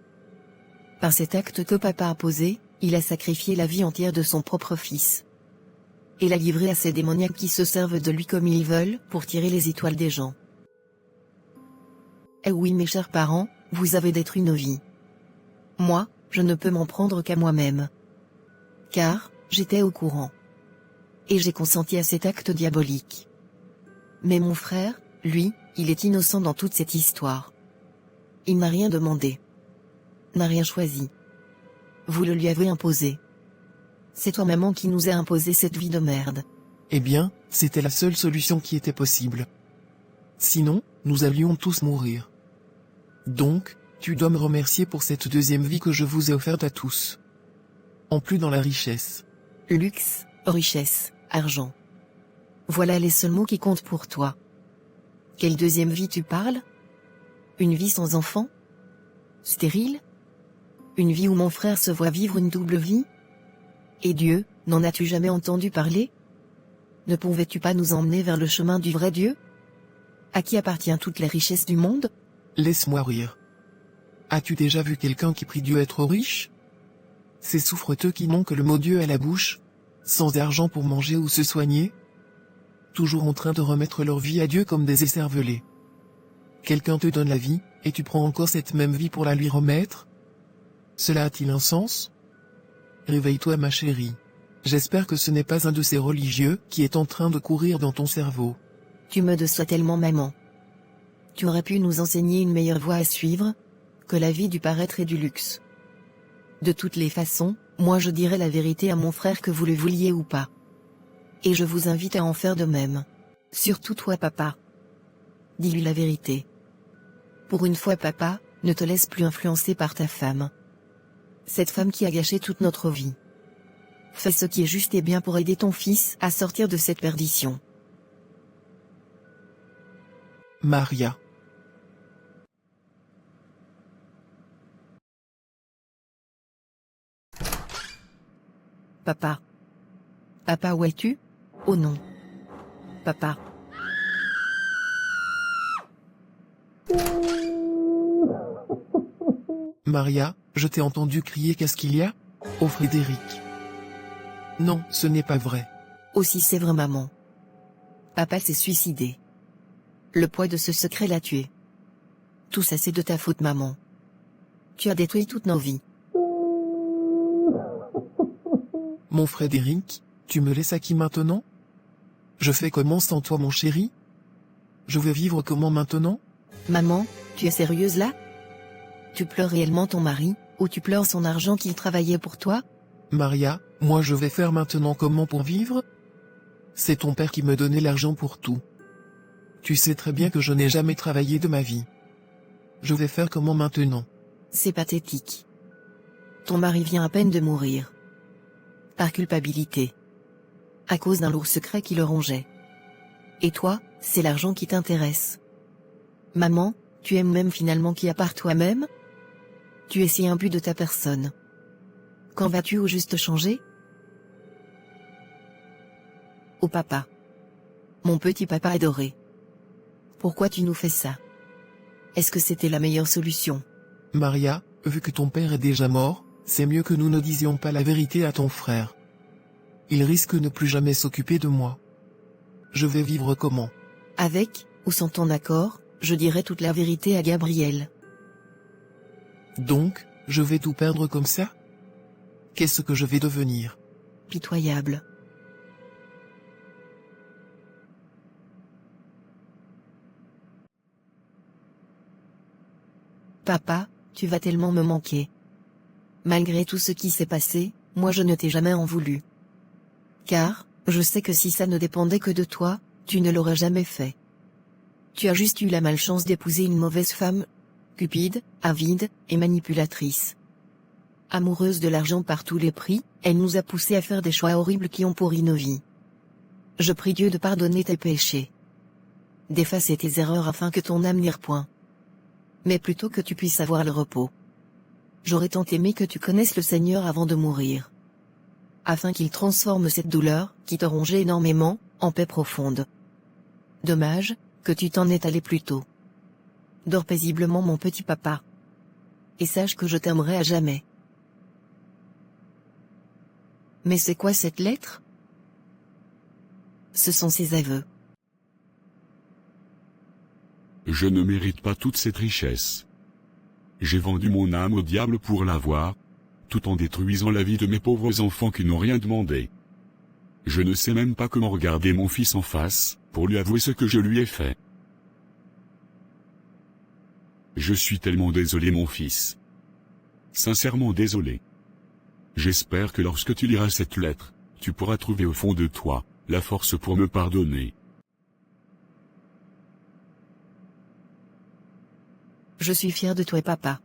Par cet acte que papa a posé, il a sacrifié la vie entière de son propre fils. Et l'a livré à ces démoniaques qui se servent de lui comme ils veulent pour tirer les étoiles des gens. Eh oui mes chers parents, vous avez détruit nos vies. Moi, je ne peux m'en prendre qu'à moi-même. Car, j'étais au courant. Et j'ai consenti à cet acte diabolique. Mais mon frère, lui, il est innocent dans toute cette histoire. Il n'a rien demandé. N'a rien choisi. Vous le lui avez imposé. C'est toi maman qui nous a imposé cette vie de merde. Eh bien, c'était la seule solution qui était possible. Sinon, nous allions tous mourir. Donc, tu dois me remercier pour cette deuxième vie que je vous ai offerte à tous. En plus dans la richesse. Luxe, richesse, argent. Voilà les seuls mots qui comptent pour toi. Quelle deuxième vie tu parles? Une vie sans enfant? Stérile? Une vie où mon frère se voit vivre une double vie? Et Dieu, n'en as-tu jamais entendu parler? Ne pouvais-tu pas nous emmener vers le chemin du vrai Dieu? À qui appartient toute la richesse du monde? Laisse-moi rire. As-tu déjà vu quelqu'un qui prie Dieu être riche? Ces souffreteux qui n'ont que le mot Dieu à la bouche, sans argent pour manger ou se soigner, toujours en train de remettre leur vie à Dieu comme des écervelés. Quelqu'un te donne la vie, et tu prends encore cette même vie pour la lui remettre? Cela a-t-il un sens? Réveille-toi ma chérie. J'espère que ce n'est pas un de ces religieux qui est en train de courir dans ton cerveau. Tu me déçois tellement maman. Tu aurais pu nous enseigner une meilleure voie à suivre, que la vie du paraître et du luxe. De toutes les façons, moi je dirai la vérité à mon frère que vous le vouliez ou pas. Et je vous invite à en faire de même. Surtout toi papa. Dis-lui la vérité. Pour une fois papa, ne te laisse plus influencer par ta femme. Cette femme qui a gâché toute notre vie. Fais ce qui est juste et bien pour aider ton fils à sortir de cette perdition. Maria. Papa. Papa, où es-tu? Oh non. Papa. Maria, je t'ai entendu crier, qu'est-ce qu'il y a? Oh Frédéric. Non, ce n'est pas vrai. Aussi c'est vrai maman. Papa s'est suicidé. Le poids de ce secret l'a tué. Tout ça c'est de ta faute maman. Tu as détruit toutes nos vies. Mon Frédéric, tu me laisses à qui maintenant? Je fais comment sans toi mon chéri? Je vais vivre comment maintenant? Maman, tu es sérieuse là? Tu pleures réellement ton mari, ou tu pleures son argent qu'il travaillait pour toi? Maria, moi je vais faire maintenant comment pour vivre? C'est ton père qui me donnait l'argent pour tout. Tu sais très bien que je n'ai jamais travaillé de ma vie. Je vais faire comment maintenant? C'est pathétique. Ton mari vient à peine de mourir. Par culpabilité. À cause d'un lourd secret qui le rongeait. Et toi, c'est l'argent qui t'intéresse. Maman, tu aimes même finalement qui à part toi-même? Tu es si imbu de ta personne. Quand vas-tu au juste changer? Oh papa. Mon petit papa adoré. Pourquoi tu nous fais ça? Est-ce que c'était la meilleure solution? Maria, vu que ton père est déjà mort, c'est mieux que nous ne disions pas la vérité à ton frère. Il risque de ne plus jamais s'occuper de moi. Je vais vivre comment? Avec, ou sans ton accord, je dirai toute la vérité à Gabriel. Donc, je vais tout perdre comme ça? Qu'est-ce que je vais devenir? Pitoyable. Papa, tu vas tellement me manquer. Malgré tout ce qui s'est passé, moi je ne t'ai jamais en voulu. Car, je sais que si ça ne dépendait que de toi, tu ne l'aurais jamais fait. Tu as juste eu la malchance d'épouser une mauvaise femme, cupide, avide, et manipulatrice. Amoureuse de l'argent par tous les prix, elle nous a poussés à faire des choix horribles qui ont pourri nos vies. Je prie Dieu de pardonner tes péchés. D'effacer tes erreurs afin que ton âme n'ire point. mais plutôt que tu puisses avoir le repos. J'aurais tant aimé que tu connaisses le Seigneur avant de mourir, afin qu'il transforme cette douleur, qui te rongeait énormément, en paix profonde. Dommage, que tu t'en es allé plus tôt. Dors paisiblement mon petit papa. Et sache que je t'aimerai à jamais. Mais c'est quoi cette lettre? Ce sont ses aveux. Je ne mérite pas toute cette richesse. J'ai vendu mon âme au diable pour l'avoir, tout en détruisant la vie de mes pauvres enfants qui n'ont rien demandé. Je ne sais même pas comment regarder mon fils en face, pour lui avouer ce que je lui ai fait. Je suis tellement désolé mon fils. Sincèrement désolé. J'espère que lorsque tu liras cette lettre, tu pourras trouver au fond de toi, la force pour me pardonner. Je suis fier de toi papa.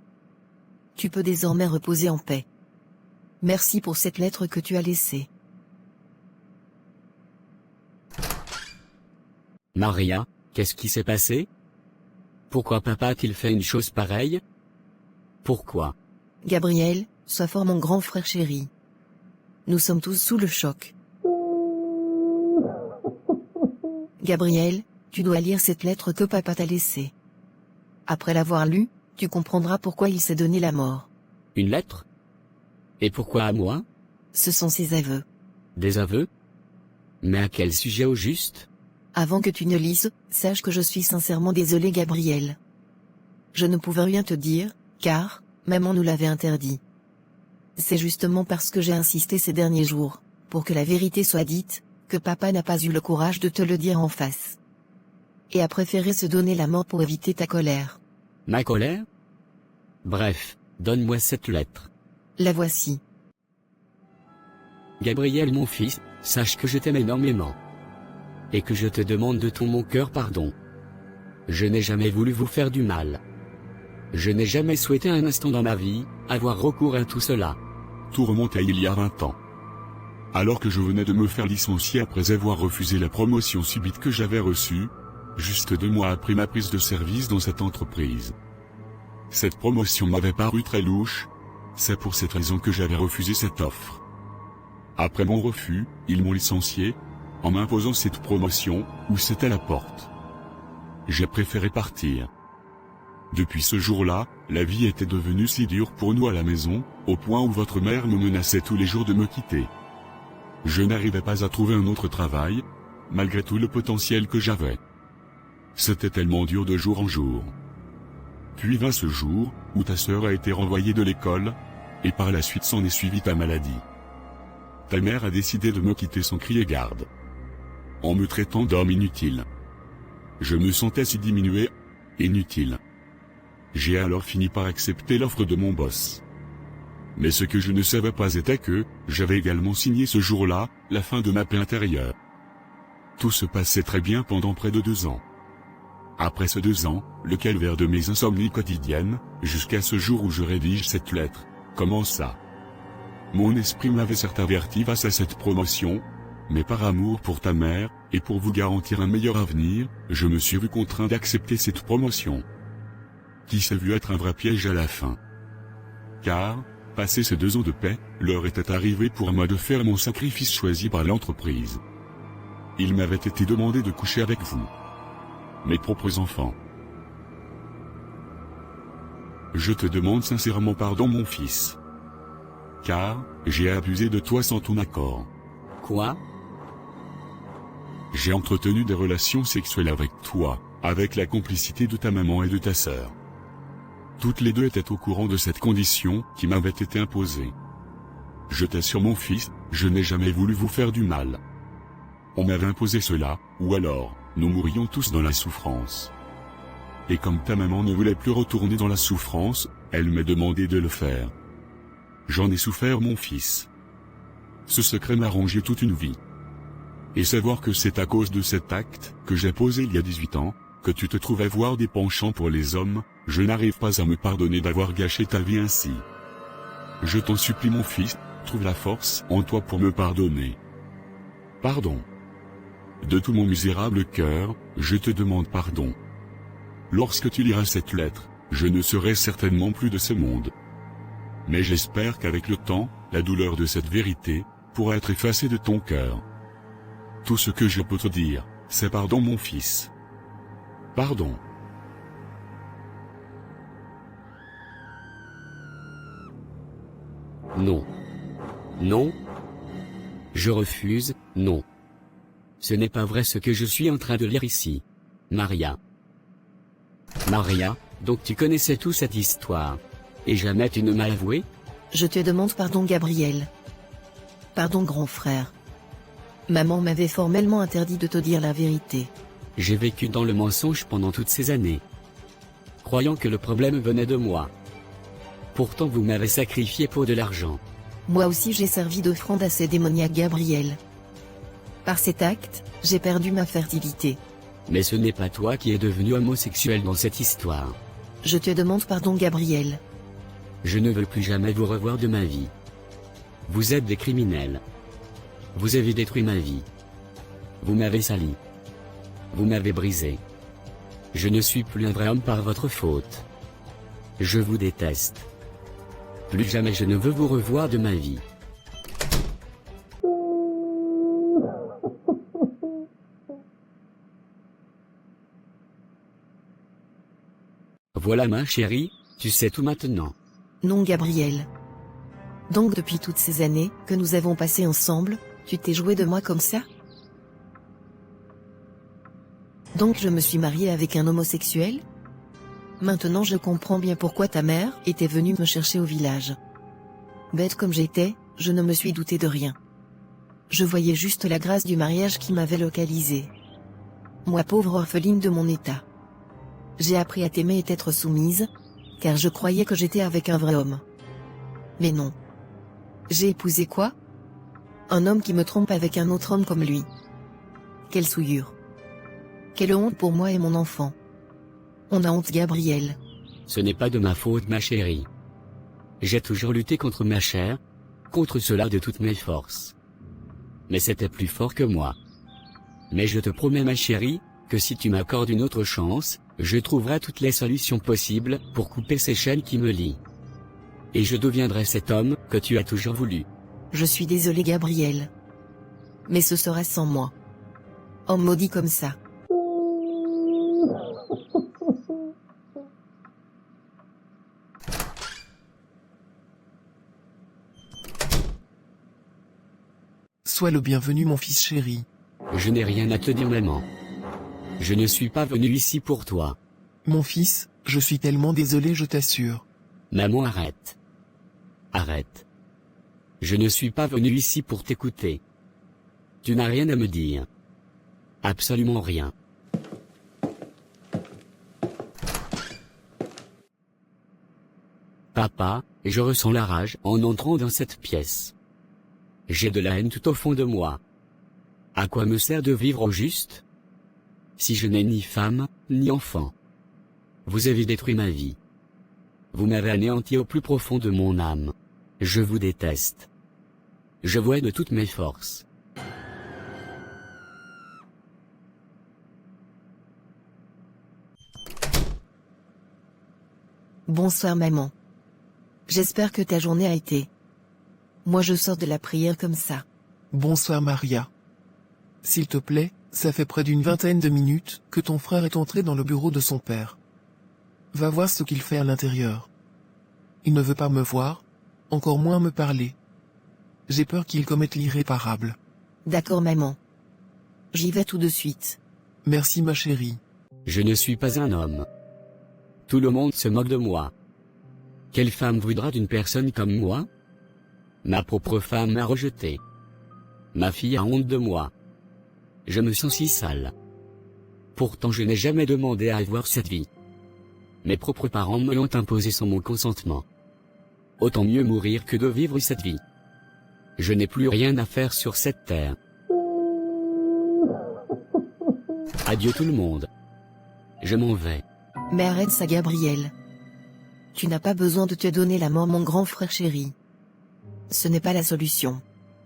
Tu peux désormais reposer en paix. Merci pour cette lettre que tu as laissée. Maria, qu'est-ce qui s'est passé? Pourquoi papa a-t-il fait une chose pareille? Pourquoi? Gabriel, sois fort mon grand frère chéri. Nous sommes tous sous le choc. Gabriel, tu dois lire cette lettre que papa t'a laissée. Après l'avoir lue, tu comprendras pourquoi il s'est donné la mort. Une lettre? Et pourquoi à moi? Ce sont ses aveux. Des aveux? Mais à quel sujet au juste? Avant que tu ne lises, sache que je suis sincèrement désolé Gabriel. Je ne pouvais rien te dire, car, maman nous l'avait interdit. C'est justement parce que j'ai insisté ces derniers jours, pour que la vérité soit dite, que papa n'a pas eu le courage de te le dire en face. Et a préféré se donner la mort pour éviter ta colère. Ma colère? Bref, donne-moi cette lettre. La voici. Gabriel mon fils, sache que je t'aime énormément. Et que je te demande de tout mon cœur pardon. Je n'ai jamais voulu vous faire du mal. Je n'ai jamais souhaité un instant dans ma vie, avoir recours à tout cela. Tout remonte à il y a 20 ans. Alors que je venais de me faire licencier après avoir refusé la promotion subite que j'avais reçue, juste 2 mois après ma prise de service dans cette entreprise. Cette promotion m'avait paru très louche, c'est pour cette raison que j'avais refusé cette offre. Après mon refus, ils m'ont licencié, en m'imposant cette promotion, où c'était la porte. J'ai préféré partir. Depuis ce jour-là, la vie était devenue si dure pour nous à la maison, au point où votre mère me menaçait tous les jours de me quitter. Je n'arrivais pas à trouver un autre travail, malgré tout le potentiel que j'avais. C'était tellement dur de jour en jour. Puis vint ce jour, où ta sœur a été renvoyée de l'école, et par la suite s'en est suivie ta maladie. Ta mère a décidé de me quitter sans crier garde, en me traitant d'homme inutile. Je me sentais si diminué, inutile. J'ai alors fini par accepter l'offre de mon boss. Mais ce que je ne savais pas était que, j'avais également signé ce jour-là, la fin de ma paix intérieure. Tout se passait très bien pendant près de 2 ans. Après ces 2 ans, le calvaire de mes insomnies quotidiennes, jusqu'à ce jour où je rédige cette lettre, commença. Mon esprit m'avait certes averti face à cette promotion, mais par amour pour ta mère, et pour vous garantir un meilleur avenir, je me suis vu contraint d'accepter cette promotion, qui s'est vue être un vrai piège à la fin. Car, passé ces 2 ans de paix, l'heure était arrivée pour moi de faire mon sacrifice choisi par l'entreprise. Il m'avait été demandé de coucher avec vous, mes propres enfants. Je te demande sincèrement pardon mon fils. Car, j'ai abusé de toi sans ton accord. Quoi? J'ai entretenu des relations sexuelles avec toi, avec la complicité de ta maman et de ta sœur. Toutes les deux étaient au courant de cette condition qui m'avait été imposée. Je t'assure mon fils, je n'ai jamais voulu vous faire du mal. On m'avait imposé cela, ou alors, nous mourions tous dans la souffrance. Et comme ta maman ne voulait plus retourner dans la souffrance, elle m'a demandé de le faire. J'en ai souffert mon fils. Ce secret m'a rongé toute une vie. Et savoir que c'est à cause de cet acte, que j'ai posé il y a 18 ans, que tu te trouves avoir des penchants pour les hommes, je n'arrive pas à me pardonner d'avoir gâché ta vie ainsi. Je t'en supplie mon fils, trouve la force en toi pour me pardonner. Pardon. De tout mon misérable cœur, je te demande pardon. Lorsque tu liras cette lettre, je ne serai certainement plus de ce monde. Mais j'espère qu'avec le temps, la douleur de cette vérité pourra être effacée de ton cœur. Tout ce que je peux te dire, c'est pardon mon fils. Pardon. Non. Non. Je refuse, non. Ce n'est pas vrai ce que je suis en train de lire ici. Maria. Maria, donc tu connaissais tout cette histoire. Et jamais tu ne m'as avoué? Je te demande pardon Gabriel. Pardon grand frère. Maman m'avait formellement interdit de te dire la vérité. J'ai vécu dans le mensonge pendant toutes ces années. Croyant que le problème venait de moi. Pourtant vous m'avez sacrifié pour de l'argent. Moi aussi j'ai servi d'offrande à ces démoniaques Gabriel. Par cet acte, j'ai perdu ma fertilité. Mais ce n'est pas toi qui es devenu homosexuel dans cette histoire. Je te demande pardon Gabriel. Je ne veux plus jamais vous revoir de ma vie. Vous êtes des criminels. Vous avez détruit ma vie. Vous m'avez sali. Vous m'avez brisé. Je ne suis plus un vrai homme par votre faute. Je vous déteste. Plus jamais je ne veux vous revoir de ma vie. Voilà ma chérie, tu sais tout maintenant. Non Gabriel. Donc depuis toutes ces années que nous avons passées ensemble, tu t'es joué de moi comme ça? Donc je me suis mariée avec un homosexuel? Maintenant je comprends bien pourquoi ta mère était venue me chercher au village. Bête comme j'étais, je ne me suis douté de rien. Je voyais juste la grâce du mariage qui m'avait localisée. Moi pauvre orpheline de mon état. J'ai appris à t'aimer et t'être soumise, car je croyais que j'étais avec un vrai homme. Mais non. J'ai épousé quoi? Un homme qui me trompe avec un autre homme comme lui. Quelle souillure. Quelle honte pour moi et mon enfant. On a honte Gabriel. Ce n'est pas de ma faute ma chérie. J'ai toujours lutté contre ma chair, contre cela de toutes mes forces. Mais c'était plus fort que moi. Mais je te promets ma chérie, que si tu m'accordes une autre chance, je trouverai toutes les solutions possibles pour couper ces chaînes qui me lient. Et je deviendrai cet homme que tu as toujours voulu. Je suis désolé Gabriel. Mais ce sera sans moi. Homme maudit comme ça. Sois le bienvenu mon fils chéri. Je n'ai rien à te dire maman. Je ne suis pas venu ici pour toi. Mon fils, je suis tellement désolé je t'assure. Maman arrête. Arrête. Je ne suis pas venu ici pour t'écouter. Tu n'as rien à me dire. Absolument rien. Papa, je ressens la rage en entrant dans cette pièce. J'ai de la haine tout au fond de moi. À quoi me sert de vivre au juste? Si je n'ai ni femme, ni enfant. Vous avez détruit ma vie. Vous m'avez anéanti au plus profond de mon âme. Je vous déteste. Je vous hais de toutes mes forces. Bonsoir maman. J'espère que ta journée a été. Moi je sors de la prière comme ça. Bonsoir Maria. S'il te plaît, ça fait près d'une vingtaine de minutes que ton frère est entré dans le bureau de son père. Va voir ce qu'il fait à l'intérieur. Il ne veut pas me voir, encore moins me parler. J'ai peur qu'il commette l'irréparable. D'accord maman. J'y vais tout de suite. Merci ma chérie. Je ne suis pas un homme. Tout le monde se moque de moi. Quelle femme voudra d'une personne comme moi? Ma propre femme m'a rejeté. Ma fille a honte de moi. Je me sens si sale. Pourtant je n'ai jamais demandé à avoir cette vie. Mes propres parents me l'ont imposée sans mon consentement. Autant mieux mourir que de vivre cette vie. Je n'ai plus rien à faire sur cette terre. Adieu tout le monde. Je m'en vais. Mais arrête ça Gabriel. Tu n'as pas besoin de te donner la mort mon grand frère chéri. Ce n'est pas la solution.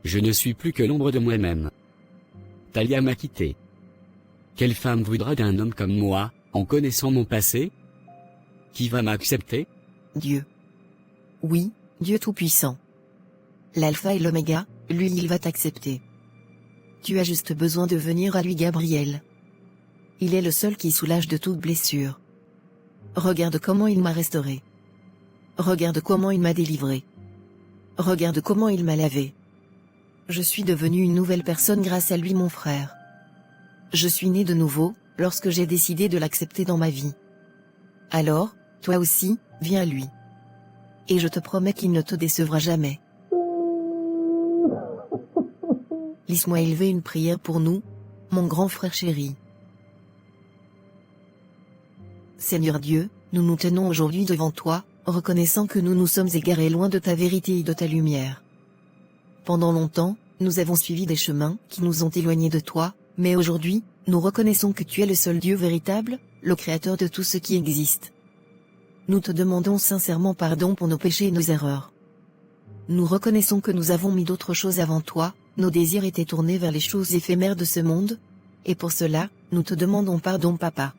Je ne suis plus que l'ombre de moi-même. Talia m'a quitté. Quelle femme voudra d'un homme comme moi, en connaissant mon passé? Qui va m'accepter? Dieu. Oui, Dieu Tout-Puissant. L'alpha et l'oméga, lui il va t'accepter. Tu as juste besoin de venir à lui Gabriel. Il est le seul qui soulage de toute blessure. Regarde comment il m'a restauré. Regarde comment il m'a délivré. Regarde comment il m'a lavé. Je suis devenu une nouvelle personne grâce à lui mon frère. Je suis né de nouveau, lorsque j'ai décidé de l'accepter dans ma vie. Alors, toi aussi, viens à lui. Et je te promets qu'il ne te décevra jamais. Laisse-moi élever une prière pour nous, mon grand frère chéri. Seigneur Dieu, nous nous tenons aujourd'hui devant toi, reconnaissant que nous nous sommes égarés loin de ta vérité et de ta lumière. Pendant longtemps, nous avons suivi des chemins qui nous ont éloignés de toi, mais aujourd'hui, nous reconnaissons que tu es le seul Dieu véritable, le créateur de tout ce qui existe. Nous te demandons sincèrement pardon pour nos péchés et nos erreurs. Nous reconnaissons que nous avons mis d'autres choses avant toi, nos désirs étaient tournés vers les choses éphémères de ce monde, et pour cela, nous te demandons pardon Papa.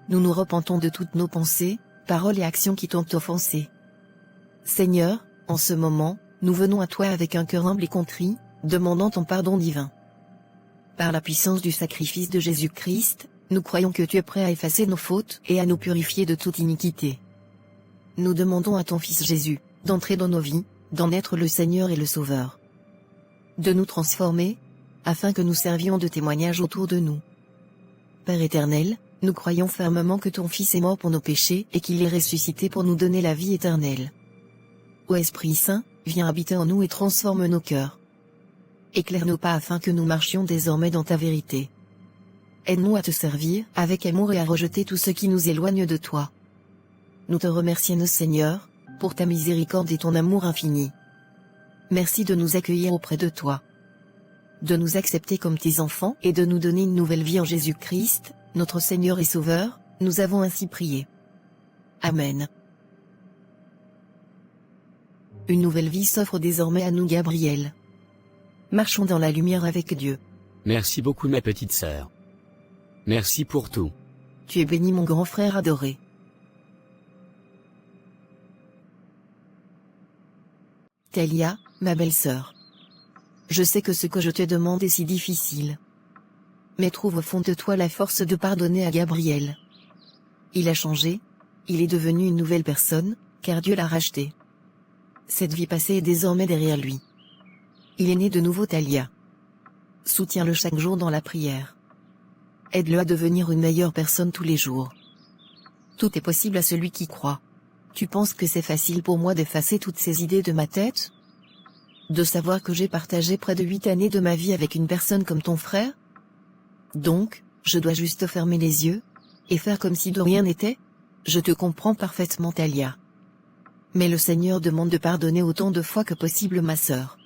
Nous nous repentons de toutes nos pensées, paroles et actions qui t'ont offensé. Seigneur, en ce moment, nous venons à toi avec un cœur humble et contrit, demandant ton pardon divin. Par la puissance du sacrifice de Jésus-Christ, nous croyons que tu es prêt à effacer nos fautes et à nous purifier de toute iniquité. Nous demandons à ton Fils Jésus, d'entrer dans nos vies, d'en être le Seigneur et le Sauveur. De nous transformer, afin que nous servions de témoignage autour de nous. Père éternel, nous croyons fermement que ton Fils est mort pour nos péchés et qu'il est ressuscité pour nous donner la vie éternelle. Ô Esprit Saint, viens habiter en nous et transforme nos cœurs. Éclaire nos pas afin que nous marchions désormais dans ta vérité. Aide-nous à te servir avec amour et à rejeter tout ce qui nous éloigne de toi. Nous te remercions, Seigneur, pour ta miséricorde et ton amour infini. Merci de nous accueillir auprès de toi, de nous accepter comme tes enfants et de nous donner une nouvelle vie en Jésus-Christ, notre Seigneur et Sauveur, nous avons ainsi prié. Amen. Une nouvelle vie s'offre désormais à nous Gabriel. Marchons dans la lumière avec Dieu. Merci beaucoup ma petite sœur. Merci pour tout. Tu es béni mon grand frère adoré. Talia, ma belle-sœur. Je sais que ce que je te demande est si difficile. Mais trouve au fond de toi la force de pardonner à Gabriel. Il a changé, il est devenu une nouvelle personne, car Dieu l'a racheté. Cette vie passée est désormais derrière lui. Il est né de nouveau Talia. Soutiens-le chaque jour dans la prière. Aide-le à devenir une meilleure personne tous les jours. Tout est possible à celui qui croit. Tu penses que c'est facile pour moi d'effacer toutes ces idées de ma tête? De savoir que j'ai partagé près de 8 années de ma vie avec une personne comme ton frère? Donc, je dois juste fermer les yeux, et faire comme si de rien n'était? Je te comprends parfaitement Talia. Mais le Seigneur demande de pardonner autant de fois que possible ma sœur.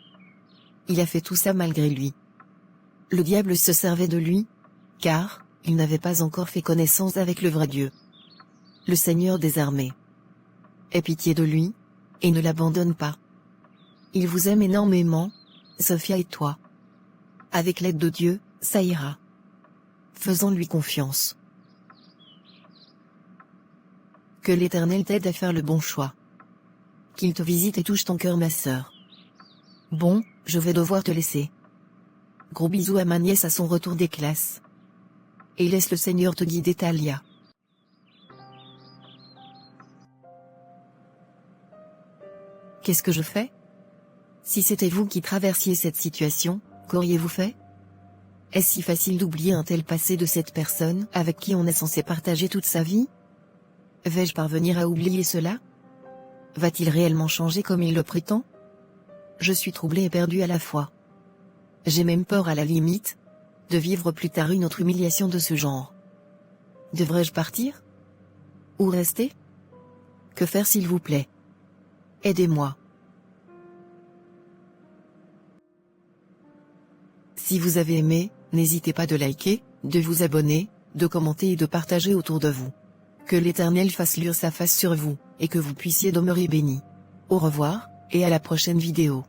Il a fait tout ça malgré lui. Le diable se servait de lui, car, il n'avait pas encore fait connaissance avec le vrai Dieu. Le Seigneur des armées. Aie pitié de lui, et ne l'abandonne pas. Il vous aime énormément, Sophia et toi. Avec l'aide de Dieu, ça ira. Faisons-lui confiance. Que l'Éternel t'aide à faire le bon choix. Qu'il te visite et touche ton cœur ma sœur. Bon, je vais devoir te laisser. Gros bisous à ma nièce à son retour des classes. Et laisse le Seigneur te guider Talia. Qu'est-ce que je fais? Si c'était vous qui traversiez cette situation, qu'auriez-vous fait? Est-ce si facile d'oublier un tel passé de cette personne avec qui on est censé partager toute sa vie? Vais-je parvenir à oublier cela? Va-t-il réellement changer comme il le prétend? Je suis troublé et perdu à la fois. J'ai même peur à la limite de vivre plus tard une autre humiliation de ce genre. Devrais-je partir? Ou rester? Que faire s'il vous plaît? Aidez-moi. Si vous avez aimé, n'hésitez pas de liker, de vous abonner, de commenter et de partager autour de vous. Que l'Éternel fasse luire sa face sur vous, et que vous puissiez demeurer bénis. Au revoir, et à la prochaine vidéo.